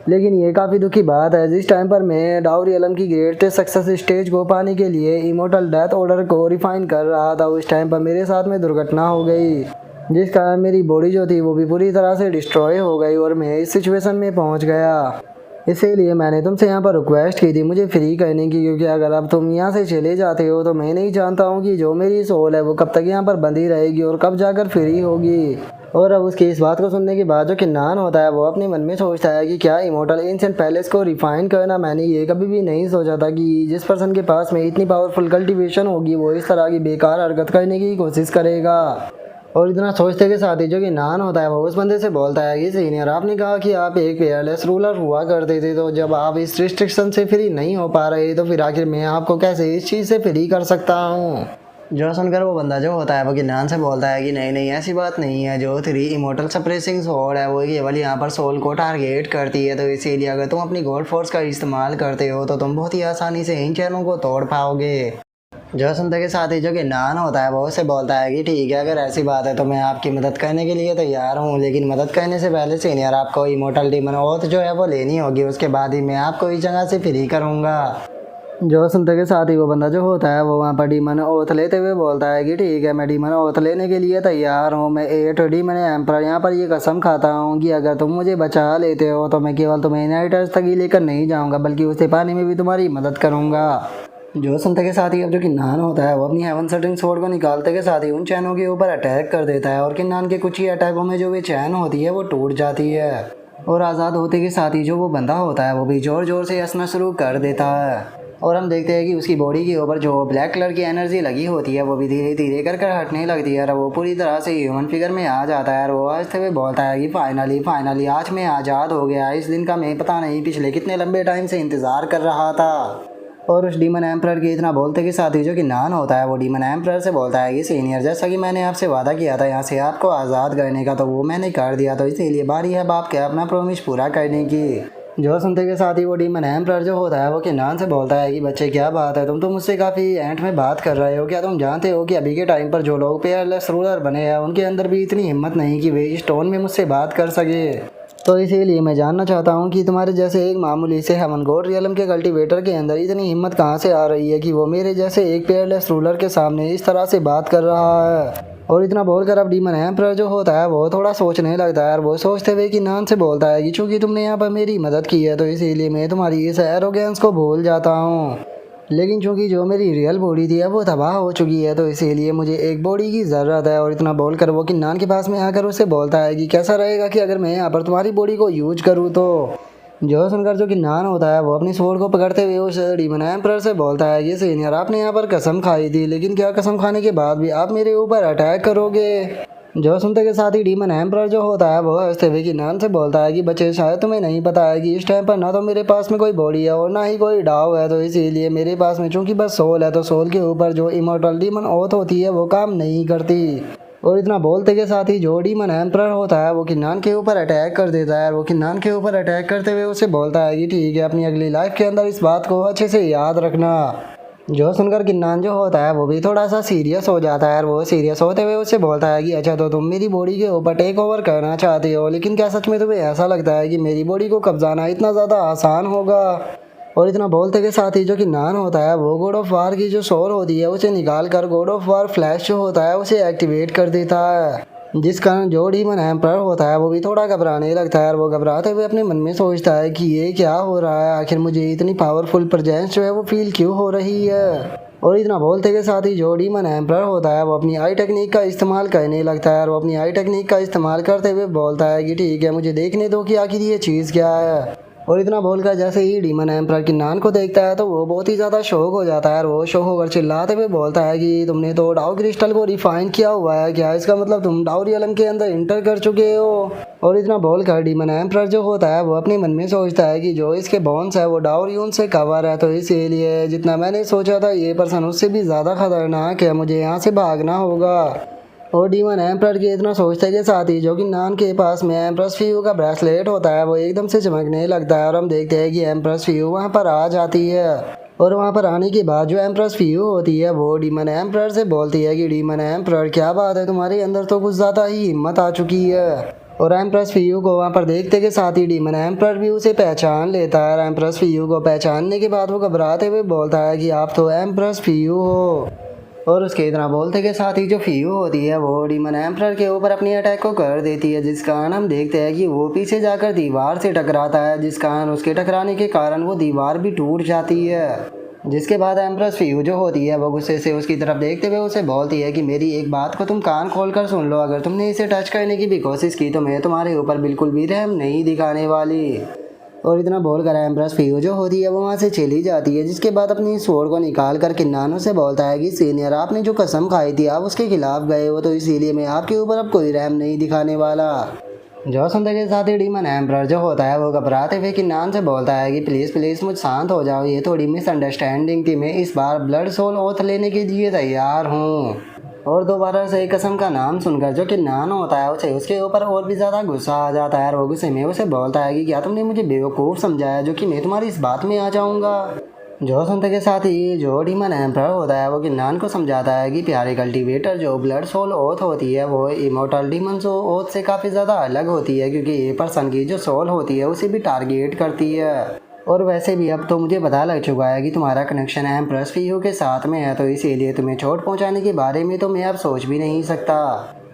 लेकिन ये काफ़ी दुखी बात है, जिस टाइम पर मैं डाउरियलम की ग्रेटेस्ट सक्सेस स्टेज को पाने के लिए इमोर्टल डेथ ऑर्डर को रिफाइन कर रहा था उस टाइम पर मेरे साथ में दुर्घटना हो गई, जिस कारण मेरी बॉडी जो थी वो भी पूरी तरह से डिस्ट्रॉय हो गई और मैं इस सिचुएशन में पहुंच गया। इसीलिए मैंने तुमसे यहाँ पर रिक्वेस्ट की थी मुझे फ्री करने की, क्योंकि अगर अब तुम यहाँ से चले जाते हो तो मैं नहीं जानता हूँ कि जो मेरी सोल है वो कब तक यहाँ पर बंधी रहेगी और कब जाकर फ्री होगी। और अब उसकी इस बात को सुनने के बाद जो कि नान होता है वो अपने मन में सोचता है कि क्या इमोर्टल एंशिएंट पैलेस को रिफाइन करना, मैंने ये कभी भी नहीं सोचा था कि जिस पर्सन के पास में इतनी पावरफुल कल्टीवेशन होगी वो इस तरह की बेकार हरकत करने की कोशिश करेगा। और इतना सोचते के साथ ही जो कि नान होता है वो उस बंदे से बोलता है कि सीनियर आपने कहा कि आप एक पेयरलेस रूलर हुआ करते थे, तो जब आप इस रिस्ट्रिक्शन से फ्री नहीं हो पा रहे तो फिर आखिर मैं आपको कैसे इस चीज़ से फ्री कर सकता हूँ। जो सुनकर वो बंदा जो होता है वो कि नान से बोलता है कि नहीं नहीं ऐसी बात नहीं है, जो 3 इमोर्टल सप्रेसिंग सोल है वो केवल यहाँ पर सोल को टारगेट करती है, तो इसीलिए अगर तुम अपनी गॉड फोर्स का इस्तेमाल करते हो तो तुम बहुत ही आसानी से इन चैनों को तोड़ पाओगे। जो सुनते के साथ ही जो कि नान होता है वो उससे बोलता है कि ठीक है, अगर ऐसी बात है तो मैं आपकी मदद करने के लिए तैयार हूँ, लेकिन मदद करने से पहले सीनियर आपको इमोर्टल डीमन ओथ जो है वो लेनी होगी, उसके बाद ही मैं आपको इस जगह से फ्री करूँगा। जो सुनते के साथ ही वो बंदा जो होता है वो वहाँ पर डीमन ओथ लेते हुए बोलता है कि ठीक है, मैं डीमन ओथ लेने के लिए तैयार हूँ, मैं 8 डीमन एम्पर यहाँ पर ये कसम खाता हूँ कि अगर तुम मुझे बचा लेते हो तो मैं केवल तुम्हें इनहेरिटेंस तक ही लेकर नहीं जाऊँगा बल्कि उसे पाने में भी तुम्हारी मदद करूँगा। जो सुनते के साथ ही अब जो कि नान होता है वो अपनी हेवन सेटिंग स्वॉर्ड को निकालते के साथ ही उन चैनों के ऊपर अटैक कर देता है और किन्नान के कुछ ही अटैकों में जो भी चैन होती है वो टूट जाती है और आज़ाद होते के साथ ही जो वो बंदा होता है वो भी ज़ोर ज़ोर से हंसना शुरू कर देता है। और हम देखते हैं कि उसकी बॉडी के ऊपर जो ब्लैक कलर की एनर्जी लगी होती है वो भी धीरे धीरे कर हटने लगती है और वो पूरी तरह से ह्यूमन फिगर में आ जाता है और वो हंसते हुए बोलता है कि फाइनली आज मैं आज़ाद हो गया, इस दिन का मैं पता नहीं पिछले कितने लंबे टाइम से इंतज़ार कर रहा था। और उस डीमन एम्प्रर के इतना बोलते के साथ ही जो कि नान होता है वो डीमन एम्प्रर से बोलता है कि सीनियर जैसा कि मैंने आपसे वादा किया था यहाँ से आपको आज़ाद करने का तो वो मैंने कर दिया, तो इसीलिए बारी है बाप के अपना प्रॉमिस पूरा करने की। जो सुनते के साथ ही वो डीमन एम्प्रर जो होता है वो कि नान से बोलता है कि बच्चे क्या बात है, तुम तो मुझसे काफ़ी एंट में बात कर रहे हो, क्या तुम जानते हो कि अभी के टाइम पर जो लोग पेयरलेस रूलर बने हैं उनके अंदर भी इतनी हिम्मत नहीं कि वे इस टोन में मुझसे बात कर सके। तो इसीलिए मैं जानना चाहता हूँ कि तुम्हारे जैसे एक मामूली से हेवन गॉड रियलम के कल्टीवेटर के अंदर इतनी हिम्मत कहाँ से आ रही है कि वो मेरे जैसे एक पेयरलेस रूलर के सामने इस तरह से बात कर रहा है। और इतना बोलकर अब डीमन एम्परर जो होता है वो थोड़ा सोचने लगता है और वो सोचते हुए कि नान से बोलता है कि चूंकि तुमने यहाँ पर मेरी मदद की है तो इसीलिए मैं तुम्हारी इस एरोगेंस को भूल जाता हूँ। लेकिन चूंकि जो मेरी रियल बॉडी थी अब वो तबाह हो चुकी है तो इसीलिए मुझे एक बॉडी की ज़रूरत है। और इतना बोलकर वो किन्नान के पास में आकर उससे बोलता है कि कैसा रहेगा कि अगर मैं यहाँ पर तुम्हारी बॉडी को यूज करूँ तो। जो सुनकर जो किन्नान होता है वो अपनी स्वॉर्ड को पकड़ते हुए उस डीमन एम्परर से बोलता है कि सीनियर आपने यहाँ पर कसम खाई थी लेकिन क्या कसम खाने के बाद भी आप मेरे ऊपर अटैक करोगे। जो सुनते के साथ ही डीमन एम्परर जो होता है वो हंसते हुए किन्नान से बोलता है कि बच्चे शायद तुम्हें नहीं पता है कि इस टाइम पर ना तो मेरे पास में कोई बॉडी है और ना ही कोई डाव है तो इसीलिए मेरे पास में चूंकि बस सोल है तो सोल के ऊपर जो इमोर्टल डीमन ओथ होती है वो काम नहीं करती। और इतना बोलते के साथ ही जो डीमन एम्परर होता है वो किन्नान के ऊपर अटैक कर देता है और वो किन्नान के ऊपर अटैक करते हुए उसे बोलता है कि ठीक है अपनी अगली लाइफ के अंदर इस बात को अच्छे से याद रखना। जो सुनकर किन्नान जो होता है वो भी थोड़ा सा सीरियस हो जाता है और वो सीरियस होते हुए उससे बोलता है कि अच्छा तो तुम मेरी बॉडी के ऊपर टेक ओवर करना चाहती हो लेकिन क्या सच में तुम्हें ऐसा लगता है कि मेरी बॉडी को कब्जाना इतना ज़्यादा आसान होगा। और इतना बोलते के साथ ही जो किन्नान होता है वो गॉड ऑफ वार की जो सोल होती है उसे निकाल कर गॉड ऑफ वार फ्लैश जो होता है उसे एक्टिवेट कर देता है। जिस कारण जो डीमन एम्परर होता है वो भी थोड़ा घबराने लगता है और वो घबराते हुए अपने मन में सोचता है कि ये क्या हो रहा है, आखिर मुझे इतनी पावरफुल प्रेजेंस जो है वो फील क्यों हो रही है। और इतना बोलते के साथ ही जो डीमन एम्परर होता है वो अपनी आई टेक्निक का इस्तेमाल करने लगता है और वो अपनी आई टेक्निक का इस्तेमाल करते हुए बोलता है कि ठीक है मुझे देखने दो कि आखिर ये चीज़ क्या है। और इतना बोलकर जैसे ही डीमन एम्परर किन्नान को देखता है तो वो बहुत ही ज़्यादा शौक हो जाता है और वो शौक होकर चिल्लाते हुए बोलता है कि तुमने तो डाउ क्रिस्टल को रिफाइन किया हुआ है क्या, इसका मतलब तुम डाउ रियलम के अंदर इंटर कर चुके हो। और इतना बोलकर डीमन एम्परर जो होता है वो अपने मन में सोचता है कि जो इसके बॉन्स है वो डाउ रियून से कवर है तो इसीलिए जितना मैंने सोचा था ये पर्सन उससे भी ज़्यादा खतरनाक है, मुझे यहाँ से भागना होगा। और डीमन एम्परर के इतना सोचते के साथ ही जो कि नान के पास में एम्प्रेस फ्यू का ब्रेसलेट होता है वो एकदम से चमकने लगता है और हम देखते हैं कि एम्प्रेस फ्यू वहाँ पर आ जाती है। और वहाँ पर आने के बाद जो एम्प्रेस फ्यू होती है वो डीमन एम्परर से बोलती है कि डीमन एम्परर क्या बात है, तुम्हारे अंदर तो कुछ ज़्यादा ही हिम्मत आ चुकी है। और एम्प्रेस फ्यू को वहाँ पर देखते के साथ ही डीमन एम्परर भी उसे पहचान लेता है और एम्प्रेस फ्यू को पहचानने के बाद वो घबराते हुए बोलता है कि आप तो एम्प्रेस फ्यू हो। और उसके इतना बोलते के साथ ही जो फ्यू होती है वो डीमन एम्परर के ऊपर अपनी अटैक को कर देती है, जिस कारण हम देखते हैं कि वो पीछे जाकर दीवार से टकराता है, जिस कारण उसके टकराने के कारण वो दीवार भी टूट जाती है। जिसके बाद एम्प्रेस फ्यू जो होती है वो गुस्से से उसकी तरफ देखते हुए उसे बोलती है कि मेरी एक बात को तुम कान खोल कर सुन लो, अगर तुमने इसे टच करने की भी कोशिश की तो मैं तुम्हारे ऊपर बिल्कुल भी रहम नहीं दिखाने वाली। और इतना बोलकर एम्प्रेस फ्यू जो होती है वो वहाँ से चली जाती है, जिसके बाद अपनी स्वॉर्ड को निकाल कर किन्नानो से बोलता है कि सीनियर आपने जो कसम खाई थी आप उसके खिलाफ गए हो तो इसीलिए मैं आपके ऊपर अब कोई रहम नहीं दिखाने वाला। जो सुनते के साथ ही डीमन एम्परर जो होता है वो घबराते हुए किन्नान से बोलता है कि प्लीज़ प्लीज़ मुझ शांत हो जाओ, ये थोड़ी मिसअंडरस्टैंडिंग थी, मैं इस बार ब्लड सोल ओथ लेने के लिए तैयार हूँ। और दोबारा से कसम का नाम सुनकर जो किन्नान होता है उसे उसके ऊपर और भी ज़्यादा गुस्सा आ जाता है और वो गुस्से में उसे बोलता है कि क्या तुमने मुझे बेवकूफ़ समझा है जो कि मैं तुम्हारी इस बात में आ जाऊँगा। जो सुनते के साथ ही जो डीमन एम्परर होता है वो किन्नान को समझाता है कि प्यारे कल्टीवेटर जो ब्लड सोल ओथ होती है वो इमोर्टल डीमन सो ओथ से काफ़ी ज़्यादा अलग होती है, क्योंकि ये पर्सन की जो सोल होती है उसे भी टारगेट करती है। और वैसे भी अब तो मुझे पता लग चुका है कि तुम्हारा कनेक्शन एम्प्रेस फ्यू के साथ में है तो इसीलिए तुम्हें चोट पहुंचाने के बारे में तो मैं अब सोच भी नहीं सकता।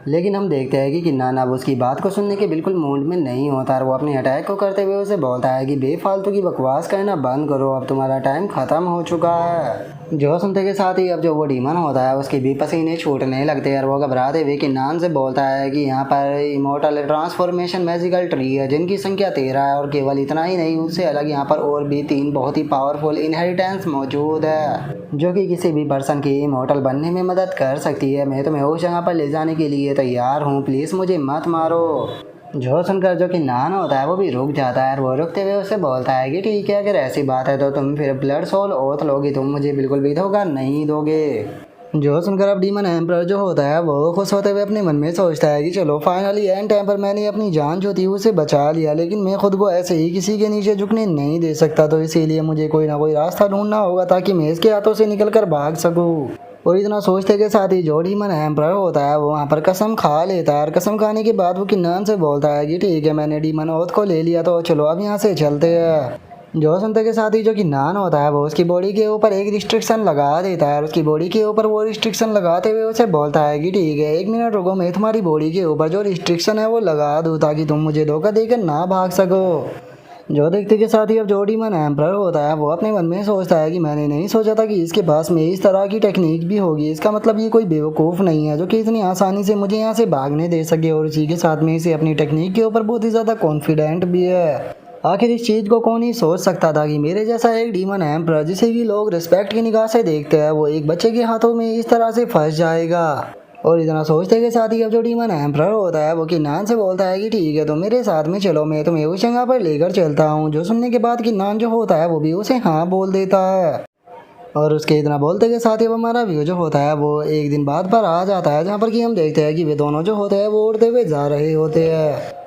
लेकिन हम देखते हैं कि किन्नान अब उसकी बात को सुनने के बिल्कुल मूड में नहीं होता और वो अपने अटैक को करते हुए उसे बोलता है कि बेफालतू की बकवास करना बंद करो, अब तुम्हारा टाइम ख़त्म हो चुका है। जो सुनते के साथ ही अब जो वो डीमन होता है उसके भी पसीने छूटने लगते हैं और वो घबराते हुए किन्नान से बोलता है कि यहाँ पर इमोर्टल ट्रांसफॉर्मेशन मैजिकल ट्री है जिनकी संख्या 13 है और केवल इतना ही नहीं उससे अलग यहाँ पर और भी 3 बहुत ही पावरफुल इनहेरिटेंस मौजूद है जो कि किसी भी पर्सन की इमोर्टल बनने में मदद कर सकती है। मैं तुम्हें उस जगह पर ले जाने के लिए तैयार हूँ, प्लीज़ मुझे मत मारो। जो सुनकर जो किन्नान होता है वो भी रुक जाता है और वो रुकते हुए उससे बोलता है कि ठीक है अगर ऐसी बात है तो तुम फिर ब्लड सोल ओथ लोगी, तुम मुझे बिल्कुल भी धोखा नहीं दोगे। जो सुनकर अब डीमन एम्परर जो होता है वो खुश होते हुए अपने मन में सोचता है कि चलो फाइनली एंड टाइम पर मैंने अपनी जान जो थी उसे बचा लिया, लेकिन मैं खुद को ऐसे ही किसी के नीचे झुकने नहीं दे सकता, तो इसीलिए मुझे कोई ना कोई रास्ता ढूंढना होगा ताकि मैं इसके हाथों से निकल कर भाग सकूँ। और इतना सोचते के साथ ही जो डीमन एम्परर होता है वो वहाँ पर कसम खा लेता है और कसम खाने के बाद वो किन्नान से बोलता है कि ठीक है मैंने डीमन ओथ को ले लिया तो चलो अब यहाँ से चलते हैं। जो सुनते के साथ ही जो कि नान होता है वो उसकी बॉडी के ऊपर एक रिस्ट्रिक्शन लगा देता है और उसकी बॉडी के ऊपर वो रिस्ट्रिक्शन लगाते हुए उसे बोलता है कि ठीक है 1 मिनट रुको, मैं तुम्हारी बॉडी के ऊपर जो रिस्ट्रिक्शन है वो लगा दूँ ताकि तुम मुझे धोखा देकर ना भाग सको। जो देखते के साथ ही अब जो डीमन एम्परर होता है वो अपने मन में सोचता है कि मैंने नहीं सोचा था कि इसके पास में इस तरह की टेक्निक भी होगी। इसका मतलब ये कोई बेवकूफ़ नहीं है जो कि इतनी आसानी से मुझे यहाँ से भागने दे सके, और इसी के साथ में इसे अपनी टेक्निक के ऊपर बहुत ही ज़्यादा कॉन्फिडेंट भी है। आखिर इस चीज़ को कौन ही सोच सकता था कि मेरे जैसा एक डीमन एम्परर जिसे कि लोग रिस्पेक्ट की निगाह से देखते हैं वो एक बच्चे के हाथों में इस तरह से फंस जाएगा। और इतना सोचते के साथ ही अब जो डीमन एम्परर होता है वो किन्नान से बोलता है कि ठीक है तो मेरे साथ में चलो, मैं तुम्हें उस जगह पर लेकर चलता हूँ। जो सुनने के बाद किन्नान जो होता है वो भी उसे हाँ बोल देता है। और उसके इतना बोलते के साथ ही अब हमारा व्यू जो होता है वो एक दिन बाद पर आ जाता है, जहाँ पर कि हम देखते हैं कि वे दोनों जो होते हैं वो उड़ते हुए जा रहे होते हैं।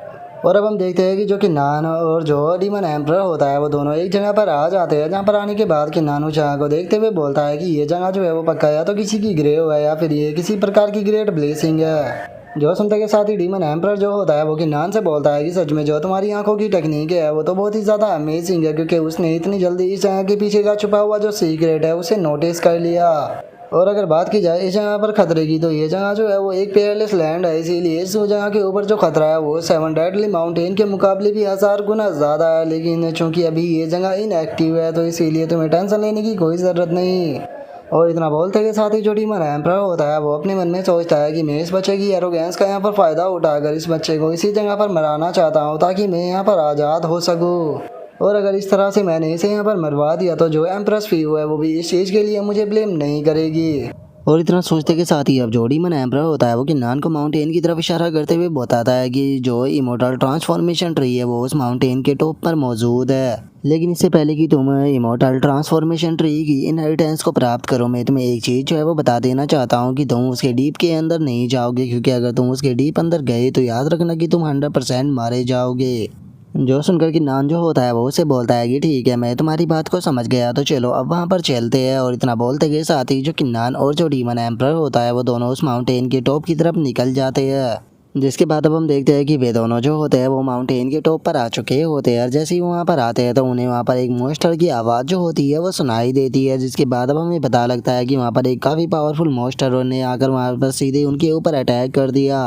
और अब हम देखते हैं कि जो कि नान और जो डीमन एम्परर होता है वो दोनों एक जगह पर आ जाते हैं, जहाँ पर आने के बाद कि नानू जगह को देखते हुए बोलता है कि ये जगह जो है वो पक्का या तो किसी की ग्रेव है या फिर ये किसी प्रकार की ग्रेट ब्लेसिंग है। जो सुनते के साथ ही डीमन एम्परर जो होता है वो कि नान से बोलता है कि सच में जो तुम्हारी आंखों की टेक्निक है वो तो बहुत ही ज़्यादा अमेजिंग है, क्योंकि उसने इतनी जल्दी इस जगह के पीछे का छुपा हुआ जो सीक्रेट है उसे नोटिस कर लिया। और अगर बात की जाए इस जगह पर खतरे की तो ये जगह जो है वो एक पेयरलेस लैंड है, इसीलिए इस जगह के ऊपर जो खतरा है वो 7 डेडली माउंटेन के मुकाबले भी 1000 गुना ज़्यादा है। लेकिन चूंकि अभी ये जगह इनएक्टिव है तो इसीलिए तुम्हें टेंशन लेने की कोई ज़रूरत नहीं। और इतना बोलते के साथ ही जो डीमन एम्परर होता है वो अपने मन में सोचता है कि मैं इस बच्चे की एरोगेंस का यहाँ पर फ़ायदा उठाकर इस बच्चे को इसी जगह पर मराना चाहता हूँ ताकि मैं यहाँ पर आज़ाद हो सकूँ। और अगर इस तरह से मैंने इसे यहाँ पर मरवा दिया तो जो एम्प्रेस फीव है वो भी इस चीज़ के लिए मुझे ब्लेम नहीं करेगी। और इतना सोचते के साथ ही अब जो डीमन एम्परर होता है वो किन्नान को माउंटेन की तरफ इशारा करते हुए बताता है कि जो इमोर्टल ट्रांसफॉर्मेशन ट्री है वो उस माउंटेन के टॉप पर मौजूद है। लेकिन इससे पहले कि तुम इमोर्टल ट्रांसफॉर्मेशन ट्री की इनहेरिटेंस को प्राप्त करो, मैं तुम्हें एक चीज़ जो है वो बता देना चाहता हूँ कि तुम उसके डीप के अंदर नहीं जाओगे, क्योंकि अगर तुम उसके डीप अंदर गए तो याद रखना कि तुम 100% मारे जाओगे। जो सुनकर कि नान जो होता है वो उसे बोलता है कि ठीक है मैं तुम्हारी बात को समझ गया, तो चलो अब वहाँ पर चलते हैं। और इतना बोलते के साथ ही जो किन्नान और जो डीमन एम्परर होता है वो दोनों उस माउंटेन के टॉप की तरफ निकल जाते हैं। जिसके बाद अब हम देखते हैं कि वे दोनों जो होते हैं वो माउंटेन के टॉप पर आ चुके होते हैं। जैसे ही वहाँ पर आते हैं तो उन्हें वहाँ पर एक मॉन्स्टर की आवाज़ जो होती है वो सुनाई देती है। जिसके बाद अब हमें पता लगता है कि वहाँ पर एक काफ़ी पावरफुल मॉन्स्टर ने आकर वहाँ पर सीधे उनके ऊपर अटैक कर दिया।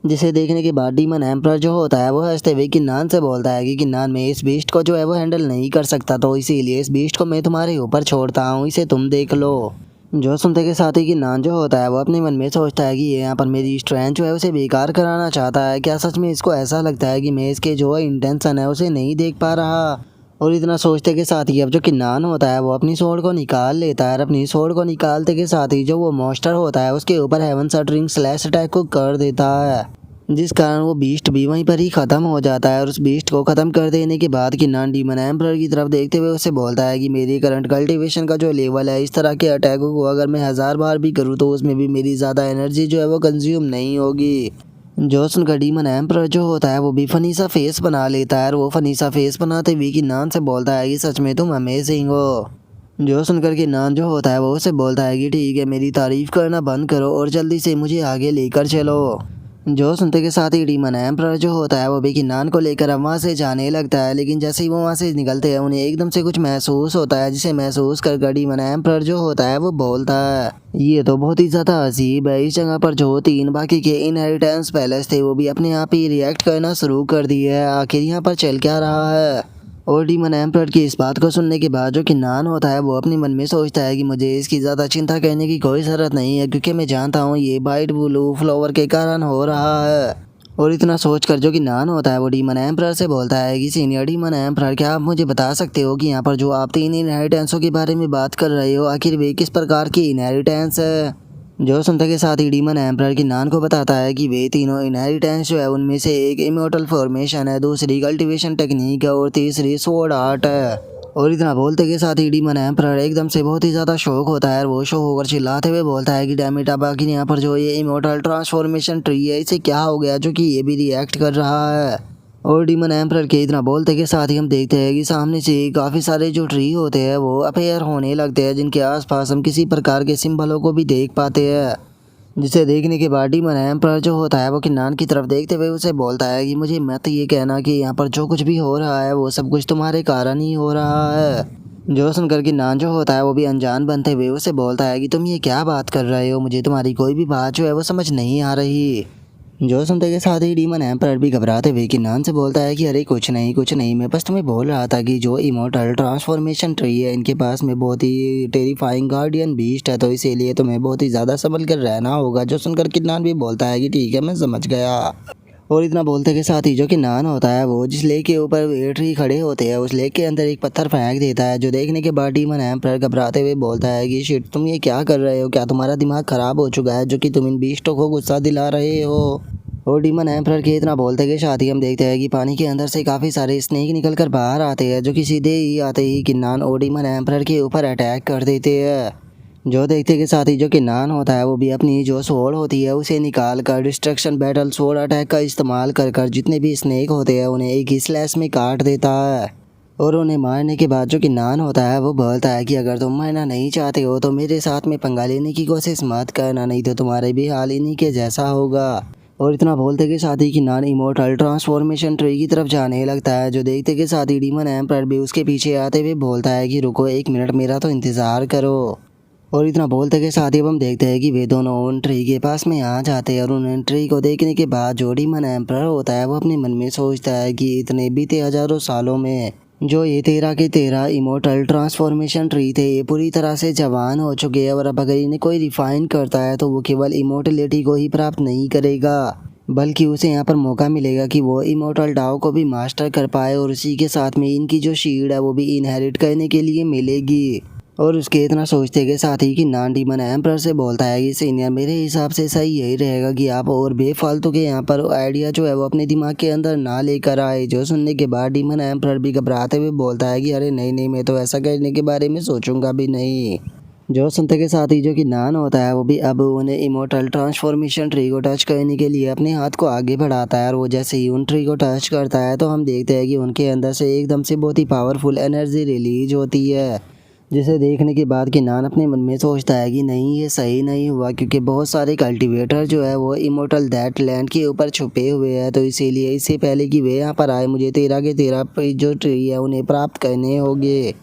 जिसे देखने के बाद डीमन एम्परर जो होता है वो हंसते हुए किन्नान से बोलता है कि किन्नान मैं इस बीस्ट को जो है वो हैंडल नहीं कर सकता, तो इसीलिए इस बीस्ट को मैं तुम्हारे ऊपर छोड़ता हूँ, इसे तुम देख लो। जो सुनते के साथ ही किन्नान जो होता है वो अपने मन में सोचता है कि ये यहाँ पर मेरी स्ट्रेंथ जो है उसे बेकार कराना चाहता है। क्या सच में इसको ऐसा लगता है कि मैं इसके जो इंटेंशन है उसे नहीं देख पा रहा। और इतना सोचते के साथ ही अब जो किन्नान होता है वो अपनी सोड को निकाल लेता है। और अपनी सोड को निकालते के साथ ही जो वो मॉन्स्टर होता है उसके ऊपर हेवन शटरिंग स्लैश अटैक को कर देता है, जिस कारण वो बीस्ट भी वहीं पर ही ख़त्म हो जाता है। और उस बीस्ट को ख़त्म कर देने के बाद किन्नान डीमन एम्परर की तरफ देखते हुए उसे बोलता है कि मेरी करंट कल्टीवेशन का जो लेवल है इस तरह के अटैकों को अगर मैं 1000 बार भी करूँ तो उसमें भी मेरी ज़्यादा एनर्जी जो है वो कंज्यूम नहीं होगी। जो सुनकर डीमन एम्परर जो होता है वो भी फनी सा फेस बना लेता है। और वो फनी सा फेस बनाते हुए किन्नान से बोलता है कि सच में तुम अमेजिंग हो। जो सुनकर किन्नान जो होता है वो उसे बोलता है कि ठीक है मेरी तारीफ़ करना बंद करो और जल्दी से मुझे आगे लेकर चलो। जो सुनते के साथ ही डीमन एम्परर जो होता है वो भी किन्नान को लेकर अब वहाँ से जाने लगता है। लेकिन जैसे ही वो वहाँ से निकलते हैं उन्हें एकदम से कुछ महसूस होता है, जिसे महसूस कर डीमन एम्परर जो होता है वो बोलता है ये तो बहुत ही ज़्यादा अजीब है। इस जगह पर जो 3 बाकी के इनहेरिटेंस पैलेस थे वो भी अपने आप ही रिएक्ट करना शुरू कर दिए है। आखिर यहाँ पर चल क्या रहा है। और डीमन एम्परर की इस बात को सुनने के बाद जो किन्नान होता है वो अपने मन में सोचता है कि मुझे इसकी ज़्यादा चिंता करने की कोई ज़रूरत नहीं है, क्योंकि मैं जानता हूँ ये वाइट ब्लू फ्लावर के कारण हो रहा है। और इतना सोचकर जो किन्नान होता है वो डीमन एम्परर से बोलता है कि सीनियर डीमन एम्परर क्या आप मुझे बता सकते हो कि यहाँ पर जो आप 3 इनहेरिटेंसों के बारे में बात कर रहे हो आखिर वे किस प्रकार की इनहेरिटेंस है। जो सुनते के साथ ही डीमन एम्परर किन्नान को बताता है कि वे तीनों इनहेरिटेंस जो है उनमें से एक इमोर्टल फॉर्मेशन है, दूसरी कल्टीवेशन टेक्निक है और तीसरी स्वॉर्ड आर्ट है। और इतना बोलते के साथ ही डीमन एम्परर एकदम से बहुत ही ज़्यादा शौक होता है और वो शो होकर चिल्लाते हुए बोलता है कि डैम इट अब आखिर यहाँ पर जो ये इमोर्टल ट्रांसफॉर्मेशन ट्री है इसे क्या हो गया जो कि ये भी रिएक्ट कर रहा है। और डीमन एम्परर के इतना बोलते के साथ ही हम देखते हैं कि सामने से काफ़ी सारे जो ट्री होते हैं वो अपेयर होने लगते हैं, जिनके आसपास हम किसी प्रकार के सिंबलों को भी देख पाते हैं। जिसे देखने के बाद डीमन एम्परर जो होता है वो किन्नान की तरफ देखते हुए उसे बोलता है कि मुझे मत ये कहना कि यहाँ पर जो कुछ भी हो रहा है वो सब कुछ तुम्हारे कारण ही हो रहा है। जो सुनकर किन्नान जो होता है वो भी अनजान बनते हुए उसे बोलता है कि तुम ये क्या बात कर रहे हो, मुझे तुम्हारी कोई भी बात जो है वो समझ नहीं आ रही। जो सुनते के साथ ही डीमन एम्परर भी घबराते हुए किन्नान से बोलता है कि अरे कुछ नहीं, मैं बस तुम्हें बोल रहा था कि जो इमोर्टल ट्रांसफॉर्मेशन ट्री है इनके पास में बहुत ही टेरिफाइंग गार्डियन बीस्ट है, तो इसीलिए तुम्हें बहुत ही ज़्यादा संभल कर रहना होगा। जो सुनकर किन्नान भी बोलता है कि ठीक है, मैं समझ गया। और इतना बोलते के साथ ही जो किन्नान होता है वो जिस लेक के ऊपर ये ट्री खड़े होते हैं उस लेक के अंदर एक पत्थर फेंक देता है। जो देखने के बाद डीमन एम्परर घबराते हुए बोलता है कि शिट, तुम ये क्या कर रहे हो, क्या तुम्हारा दिमाग खराब हो चुका है जो कि तुम इन बीस्टों को गुस्सा दिला रहे हो। और डीमन एम्परर के इतना बोलते के साथ ही हम देखते हैं कि पानी के अंदर से काफ़ी सारे स्नेक निकल कर बाहर आते हैं, जो कि सीधे ही आते ही किन्नान और डीमन एम्परर के ऊपर अटैक कर देते हैं। जो देखते के साथ ही जो किन्नान होता है वो भी अपनी जो स्वॉर्ड होती है उसे निकाल कर डिस्ट्रक्शन बैटल स्वॉर्ड अटैक का इस्तेमाल कर जितने भी स्नेक होते हैं उन्हें एक ही स्लैश में काट देता है। और उन्हें मारने के बाद जो किन्नान होता है वो बोलता है कि अगर तुम मरना नहीं चाहते हो तो मेरे साथ में पंगा लेने की कोशिश मत करना, नहीं तो तुम्हारे भी हाल इन्हीं के जैसा होगा। और इतना बोलते के साथ ही किन्नान इमोर्टल ट्रांसफॉर्मेशन ट्री की तरफ जाने लगता है। जो देखते के साथ ही डीमन एम्परर भी उसके पीछे आते हुए बोलता है कि रुको एक मिनट, मेरा तो इंतज़ार करो। और इतना बोलते के साथ ही अब हम देखते हैं कि वे दोनों उन ट्री के पास में आ जाते हैं। और उन ट्री को देखने के बाद जो डीमन एम्परर होता है वो अपने मन में सोचता है कि इतने बीते हजारों सालों में जो ये 13 के 13 इमोर्टल ट्रांसफॉर्मेशन ट्री थे ये पूरी तरह से जवान हो चुके हैं, और अब अगर इन्हें कोई रिफाइन करता है तो वो केवल इमोर्टलिटी को ही प्राप्त नहीं करेगा बल्कि उसे यहाँ पर मौका मिलेगा कि वो इमोर्टल डाओ को भी मास्टर कर पाए, और उसी के साथ में इनकी जो शील्ड है वो भी इनहेरिट करने के लिए मिलेगी। और उसके इतना सोचते के साथ ही कि नान डीमन एम्परर से बोलता है कि सीनियर, मेरे हिसाब से सही यही रहेगा कि आप और बेफालतू के यहाँ पर आइडिया जो है वो अपने दिमाग के अंदर ना लेकर आए। जो सुनने के बाद डीमन एम्परर भी घबराते हुए बोलता है कि अरे नहीं, मैं तो ऐसा करने के बारे में सोचूंगा भी नहीं। जो सुनते के साथ ही जो कि नान होता है वो भी अब उन्हें इमोर्टल ट्रांसफॉर्मेशन ट्री को टच करने के लिए अपने हाथ को आगे बढ़ाता है। और वो जैसे ही उन ट्री को टच करता है तो हम देखते हैं कि उनके अंदर से एकदम से बहुत ही पावरफुल एनर्जी रिलीज होती है, जिसे देखने के बाद किन्नान अपने मन में सोचता है कि नहीं, ये सही नहीं हुआ, क्योंकि बहुत सारे कल्टीवेटर जो है वो इमोर्टल दैट लैंड के ऊपर छुपे हुए हैं। तो इसीलिए इससे पहले कि वे यहाँ पर आए मुझे 13 के 13 जो ट्री है उन्हें प्राप्त करने होंगे।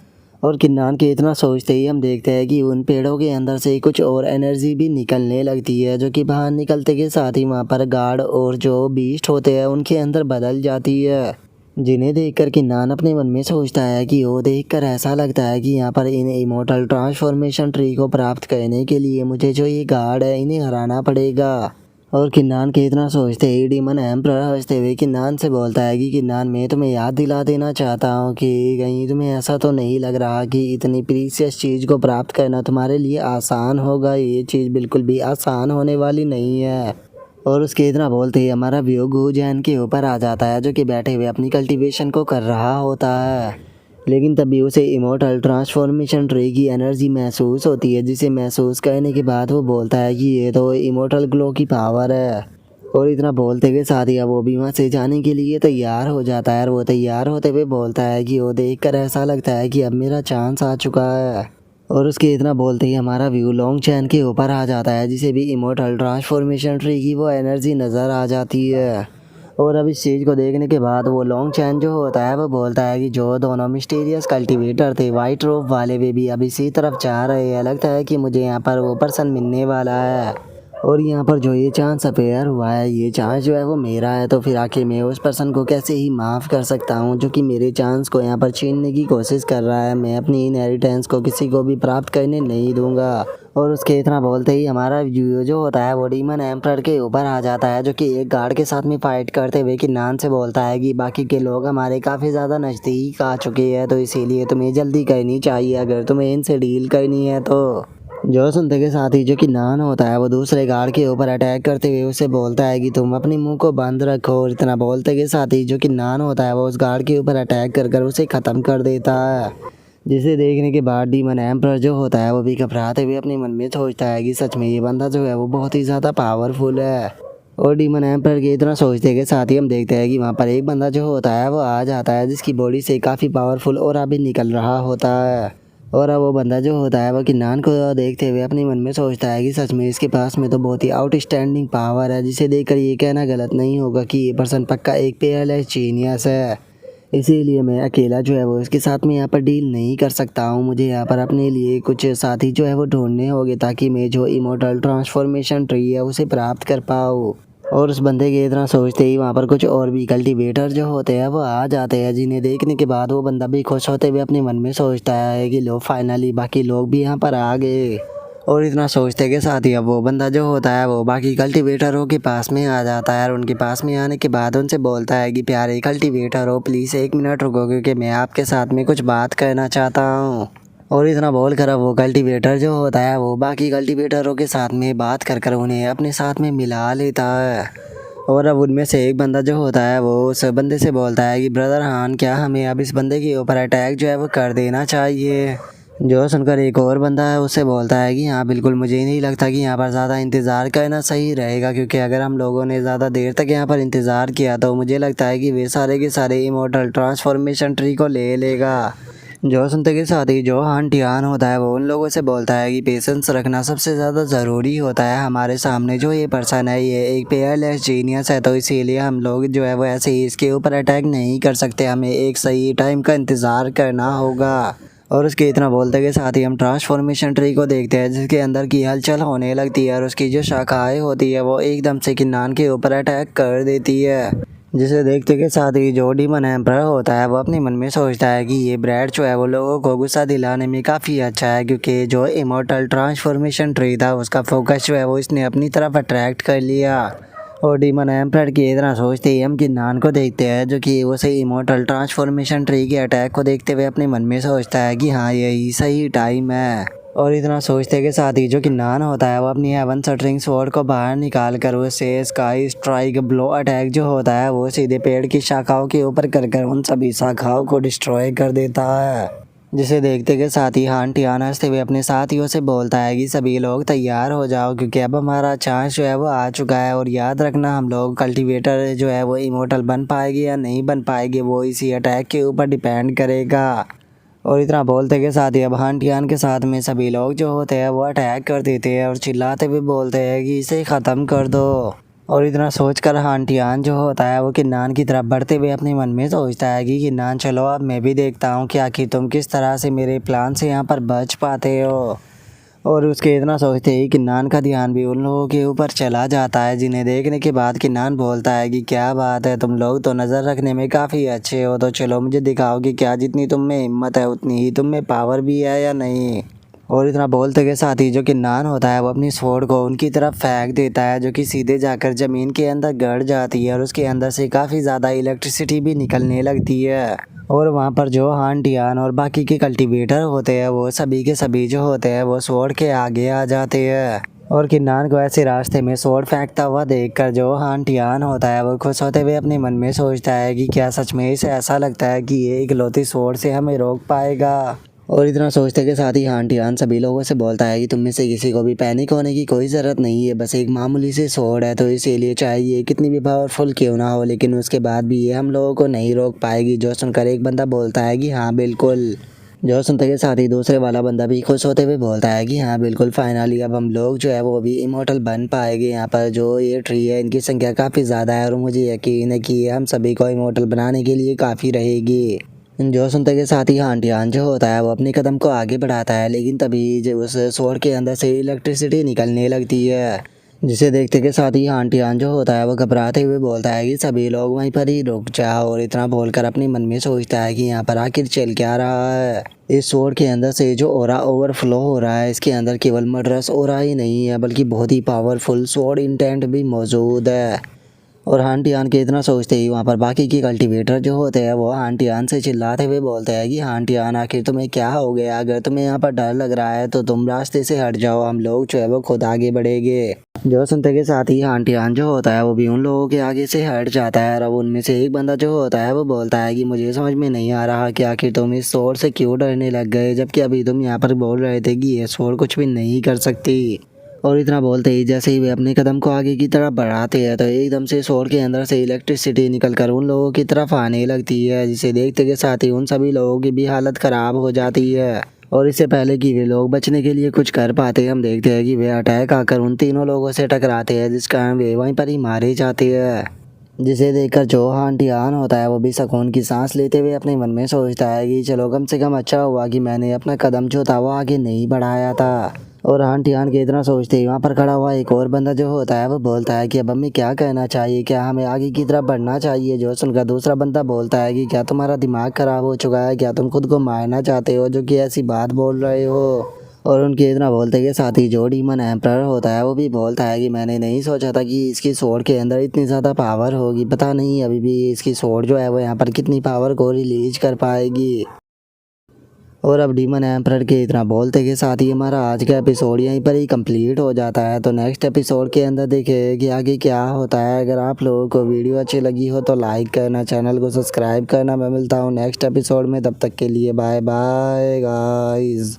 और किन्नान के इतना सोचते ही हम देखते हैं कि उन पेड़ों के अंदर से कुछ और एनर्जी भी निकलने लगती है, जो कि बाहर निकलते के साथ ही वहाँ पर गार्ड और जो बीस्ट होते हैं उनके अंदर बदल जाती है, जिन्हें देखकर किन्नान अपने मन में सोचता है कि वो देखकर ऐसा लगता है कि यहाँ पर इन इमोर्टल ट्रांसफॉर्मेशन ट्री को प्राप्त करने के लिए मुझे जो ये गार्ड है इन्हें हराना पड़ेगा। और किन्नान के इतना सोचते ही डीमन एम्परर हंसते हुए किन्नान से बोलता है कि किन्नान, मैं तुम्हें याद दिला देना चाहता हूँ कि कहीं तुम्हें ऐसा तो नहीं लग रहा कि इतनी प्रीशियस चीज़ को प्राप्त करना तुम्हारे लिए आसान होगा। ये चीज़ बिल्कुल भी आसान होने वाली नहीं है। और उसके इतना बोलते ही हमारा व्यू गूजैन के ऊपर आ जाता है, जो कि बैठे हुए अपनी कल्टीवेशन को कर रहा होता है। लेकिन तभी उसे इमोर्टल ट्रांसफॉर्मेशन ट्री की एनर्जी महसूस होती है, जिसे महसूस करने के बाद वो बोलता है कि ये तो इमोर्टल ग्लो की पावर है। और इतना बोलते के साथ ही अब वो भी वहाँ से जाने के लिए तैयार हो जाता है। और वो तैयार होते हुए बोलता है कि वो देखकर ऐसा लगता है कि अब मेरा चांस आ चुका है। और उसके इतना बोलते ही हमारा व्यू लॉन्ग चैन के ऊपर आ जाता है, जिसे भी इमोर्टल ट्रांसफॉर्मेशन ट्री की वो एनर्जी नज़र आ जाती है। और अब इस चीज़ को देखने के बाद वो लॉन्ग चैन जो होता है वो बोलता है कि जो दोनों मिस्टीरियस कल्टीवेटर थे वाइट रोब वाले, वे भी अब इसी तरफ जा रहे हैं। लगता है कि मुझे यहाँ पर वो पर्सन मिलने वाला है, और यहाँ पर जो ये चांस अपेयर हुआ है ये चांस जो है वो मेरा है। तो फिर आखिर मैं उस पर्सन को कैसे ही माफ़ कर सकता हूँ जो कि मेरे चांस को यहाँ पर छीनने की कोशिश कर रहा है। मैं अपनी इनहेरिटेंस को किसी को भी प्राप्त करने नहीं दूंगा। और उसके इतना बोलते ही हमारा व्यू जो होता है वो डीमन एम्परर के ऊपर आ जाता है, जो कि एक गार्ड के साथ में फाइट करते हुए किन्नान से बोलता है कि बाकी के लोग हमारे काफ़ी ज़्यादा नज़दीक आ चुके हैं, तो इसीलिए तुम्हें जल्दी करनी चाहिए अगर तुम्हें इनसे डील करनी है तो। जो सुनते के साथ ही जो किन्नान होता है वो दूसरे गार्ड के ऊपर अटैक करते हुए उसे बोलता है कि तुम अपने मुंह को बंद रखो। और इतना बोलते के साथ ही जो किन्नान होता है वो उस गार्ड के ऊपर अटैक कर उसे ख़त्म कर देता है, जिसे देखने के बाद डीमन एम्परर जो होता है वो भी घबराते हुए अपने मन में सोचता है कि सच में ये बंदा जो है वो बहुत ही ज़्यादा पावरफुल है। और डीमन एम्परर के इतना सोचते के साथ ही हम देखते हैं कि वहाँ पर एक बंदा जो होता है वो आ जाता है, जिसकी बॉडी से काफ़ी पावरफुल ऑरा भी निकल रहा होता है। और अब वो बंदा जो होता है वो किन्नान को देखते हुए अपने मन में सोचता है कि सच में इसके पास में तो बहुत ही आउटस्टैंडिंग पावर है, जिसे देखकर ये कहना गलत नहीं होगा कि ये पर्सन पक्का एक पेयरलेस जीनियस है। इसीलिए मैं अकेला जो है वो इसके साथ में यहाँ पर डील नहीं कर सकता हूँ। मुझे यहाँ पर अपने लिए कुछ साथी जो है वो ढूंढने होंगे ताकि मैं जो इमोर्टल ट्रांसफॉर्मेशन ट्री है उसे प्राप्त कर पाऊँ। और उस बंदे के इतना सोचते ही वहाँ पर कुछ और भी कल्टीवेटर जो होते हैं वो आ जाते हैं, जिन्हें देखने के बाद वो बंदा भी खुश होते हुए अपने मन में सोचता है कि लो फाइनली बाकी लोग भी यहाँ पर आ गए। और इतना सोचते के साथ ही अब वो बंदा जो होता है वो बाकी कल्टीवेटरों के पास में आ जाता है और उनके पास में आने के बाद उनसे बोलता है कि प्यारे कल्टीवेटर हो, प्लीज़ 1 मिनट रुको क्योंकि मैं आपके साथ में कुछ बात करना चाहता हूँ। और इतना बोल कर अब वो कल्टीवेटर जो होता है वो बाकी कल्टीवेटरों के साथ में बात कर कर उन्हें अपने साथ में मिला लेता है। और अब उनमें से एक बंदा जो होता है वो उस बंदे से बोलता है कि ब्रदर हान, क्या हमें अब इस बंदे के ऊपर अटैक जो है वो कर देना चाहिए। जो सुनकर एक और बंदा है उससे बोलता है कि हाँ बिल्कुल, मुझे नहीं लगता कि यहाँ पर ज़्यादा इंतज़ार करना सही रहेगा, क्योंकि अगर हम लोगों ने ज़्यादा देर तक यहाँ पर इंतज़ार किया तो मुझे लगता है कि वे सारे के सारे इमोर्टल ट्रांसफॉर्मेशन ट्री को ले लेगा। जो सुनते के साथ ही जो हान टियान होता है वो उन लोगों से बोलता है कि पेशेंस रखना सबसे ज़्यादा ज़रूरी होता है। हमारे सामने जो ये पर्सन है ये एक पेयरलेस जीनियस है, तो इसीलिए हम लोग जो है वो ऐसे ही इसके ऊपर अटैक नहीं कर सकते, हमें एक सही टाइम का इंतज़ार करना होगा। और उसके इतना बोलते के साथ ही हम ट्रांसफॉर्मेशन ट्री को देखते हैं जिसके अंदर की हलचल होने लगती है और उसकी जो शाखाएँ होती है वो एकदम से किन्नान के ऊपर अटैक कर देती है। जिसे देखते के साथ ही जो डीमन एम्परर होता है वो अपने मन में सोचता है कि ये ब्रैड जो है वो लोगों को गुस्सा दिलाने में काफ़ी अच्छा है, क्योंकि जो इमोर्टल ट्रांसफॉर्मेशन ट्री था उसका फोकस जो है वो इसने अपनी तरफ अट्रैक्ट कर लिया। और डीमन एम्परर की इतना सोचते ही हम किन्नान को देखते हैं जो कि वो सही इमोर्टल ट्रांसफॉर्मेशन ट्री के अटैक को देखते हुए अपने मन में सोचता है कि हाँ यही सही टाइम है। और इतना सोचते के साथ ही जो किन्नान होता है वो अपनी हेवन शटरिंग स्वॉर्ड को बाहर निकाल कर उसे स्काई स्ट्राइक ब्लो अटैक जो होता है वो सीधे पेड़ की शाखाओं के ऊपर कर उन सभी शाखाओं को डिस्ट्रॉय कर देता है। जिसे देखते के साथ ही हान टियान हंसते हुए अपने साथियों से बोलता है कि सभी लोग तैयार हो जाओ, क्योंकि अब हमारा चांस जो है वो आ चुका है। और याद रखना, हम लोग कल्टीवेटर जो है वो इमोर्टल बन पाएगी या नहीं बन पाएगी वो इसी अटैक के ऊपर डिपेंड करेगा। और इतना बोलते के साथ ही अब हान टियान के साथ में सभी लोग जो होते हैं वो अटैक कर देते हैं और चिल्लाते हुए बोलते हैं कि इसे ख़त्म कर दो। और इतना सोचकर हान टियान जो होता है वो किन्नान की तरफ बढ़ते हुए अपने मन में सोचता है कि किन्नान चलो अब मैं भी देखता हूँ कि आखिर तुम किस तरह से मेरे प्लान से यहाँ पर बच पाते हो। और उसके इतना सोचते ही किन्नान का ध्यान भी उन लोगों के ऊपर चला जाता है, जिन्हें देखने के बाद किन्नान बोलता है कि क्या बात है, तुम लोग तो नज़र रखने में काफ़ी अच्छे हो, तो चलो मुझे दिखाओ कि क्या जितनी तुम में हिम्मत है उतनी ही तुम में पावर भी है या नहीं। और इतना बोलते के साथ ही जो किन्नान होता है वो अपनी स्वॉर्ड को उनकी तरफ फेंक देता है, जो कि सीधे जाकर ज़मीन के अंदर गड़ जाती है और उसके अंदर से काफ़ी ज़्यादा इलेक्ट्रिसिटी भी निकलने लगती है। और वहाँ पर जो हान टियान और बाकी के कल्टीवेटर होते हैं वो सभी के सभी जो होते हैं वो स्वॉर्ड के आगे आ जाते हैं। और किन्नान को ऐसे रास्ते में स्वॉर्ड फेंकता हुआ देखकर जो हान टियान होता है वो खुश होते हुए अपने मन में सोचता है कि क्या सच में इसे ऐसा लगता है कि ये इकलौती स्वॉर्ड से हमें रोक पाएगा। और इतना सोचते के साथ ही हान टियान सभी लोगों से बोलता है कि तुम में से किसी को भी पैनिक होने की कोई ज़रूरत नहीं है, बस एक मामूली सी स्वॉर्ड है, तो इसीलिए चाहे ये कितनी भी पावरफुल क्यों ना हो लेकिन उसके बाद भी ये हम लोगों को नहीं रोक पाएगी। जो सुनकर एक बंदा बोलता है कि हाँ बिल्कुल। जो सुनते के साथ ही दूसरे वाला बंदा भी खुश होते हुए बोलता है कि हाँ बिल्कुल, फाइनली अब हम लोग जो है वो भी इमोर्टल बन पाएंगे। यहाँ पर जो ये ट्री है इनकी संख्या काफ़ी ज़्यादा है और मुझे यकीन है कि ये हम सभी को इमोर्टल बनाने के लिए काफ़ी रहेगी। जो सुनते के साथ ही हान टियान जो होता है वो अपने कदम को आगे बढ़ाता है, लेकिन तभी जो उस स्वॉर्ड के अंदर से इलेक्ट्रिसिटी निकलने लगती है। जिसे देखते के साथ ही हान टियान जो होता है वो घबराते हुए बोलता है कि सभी लोग वहीं पर ही रुक जाओ। और इतना बोलकर अपने मन में सोचता है कि यहाँ पर आखिर चल क्या रहा है। इस स्वॉर्ड के अंदर से जो ओरा ओवरफ्लो हो रहा है, इसके अंदर केवल मर्डरस ओरा ही नहीं है बल्कि बहुत ही पावरफुल स्वॉर्ड इंटेंट भी मौजूद है। और हान टियान के इतना सोचते ही वहाँ पर बाकी के कल्टीवेटर जो होते हैं वो हान टियान से चिल्लाते हुए बोलते हैं कि हान टियान आखिर तुम्हें क्या हो गया, अगर तुम्हें यहाँ पर डर लग रहा है तो तुम रास्ते से हट जाओ, हम लोग जो है वो खुद आगे बढ़ेंगे। जो सुनते के साथ ही हान टियान जो होता है वो भी उन लोगों के आगे से हट जाता है। और अब उनमें से एक बंदा जो होता है वो बोलता है कि मुझे समझ में नहीं आ रहा कि आखिर तुम इस स्वॉर्ड से क्यों डरने लग गए, जबकि अभी तुम यहाँ पर बोल रहे थे कि ये स्वॉर्ड कुछ भी नहीं कर सकती। और इतना बोलते ही जैसे ही वे अपने कदम को आगे की तरफ बढ़ाते हैं तो एकदम से स्वॉर्ड के अंदर से इलेक्ट्रिसिटी निकलकर उन लोगों की तरफ आने लगती है, जिसे देखते के साथ ही उन सभी लोगों की भी हालत ख़राब हो जाती है। और इससे पहले कि वे लोग बचने के लिए कुछ कर पाते हम देखते हैं कि वे अटैक आकर उन तीनों लोगों से टकराते हैं, जिस कारण वे वहीं पर ही मारे जाते हैं। जिसे देखकर जो हान टियान होता है वो भी सुकून की सांस लेते हुए अपने मन में सोचता है कि चलो कम से कम अच्छा हुआ कि मैंने अपना कदम जो था वो आगे नहीं बढ़ाया था। और हान टियान के इतना सोचते ही वहाँ पर खड़ा हुआ एक और बंदा जो होता है वो बोलता है कि अब हमें क्या कहना चाहिए, क्या हमें आगे की तरफ बढ़ना चाहिए। जो सुनकर दूसरा बंदा बोलता है कि क्या तुम्हारा दिमाग खराब हो चुका है, क्या तुम खुद को मारना चाहते हो जो कि ऐसी बात बोल रहे हो। और उनके इतना बोलते के साथ ही जो डीमन एम्परर होता है वो भी बोलता है कि मैंने नहीं सोचा था कि इसकी स्वॉर्ड के अंदर इतनी ज़्यादा पावर होगी, पता नहीं अभी भी इसकी स्वॉर्ड जो है वो यहाँ पर कितनी पावर को रिलीज कर पाएगी। और अब डीमन एम्परर के इतना बोलते के साथ ही हमारा आज का एपिसोड यहीं पर ही कंप्लीट हो जाता है। तो नेक्स्ट एपिसोड के अंदर देखिए कि आगे क्या होता है। अगर आप लोगों को वीडियो अच्छी लगी हो तो लाइक करना, चैनल को सब्सक्राइब करना। मैं मिलता हूँ नेक्स्ट एपिसोड में, तब तक के लिए बाय बाय गाइस।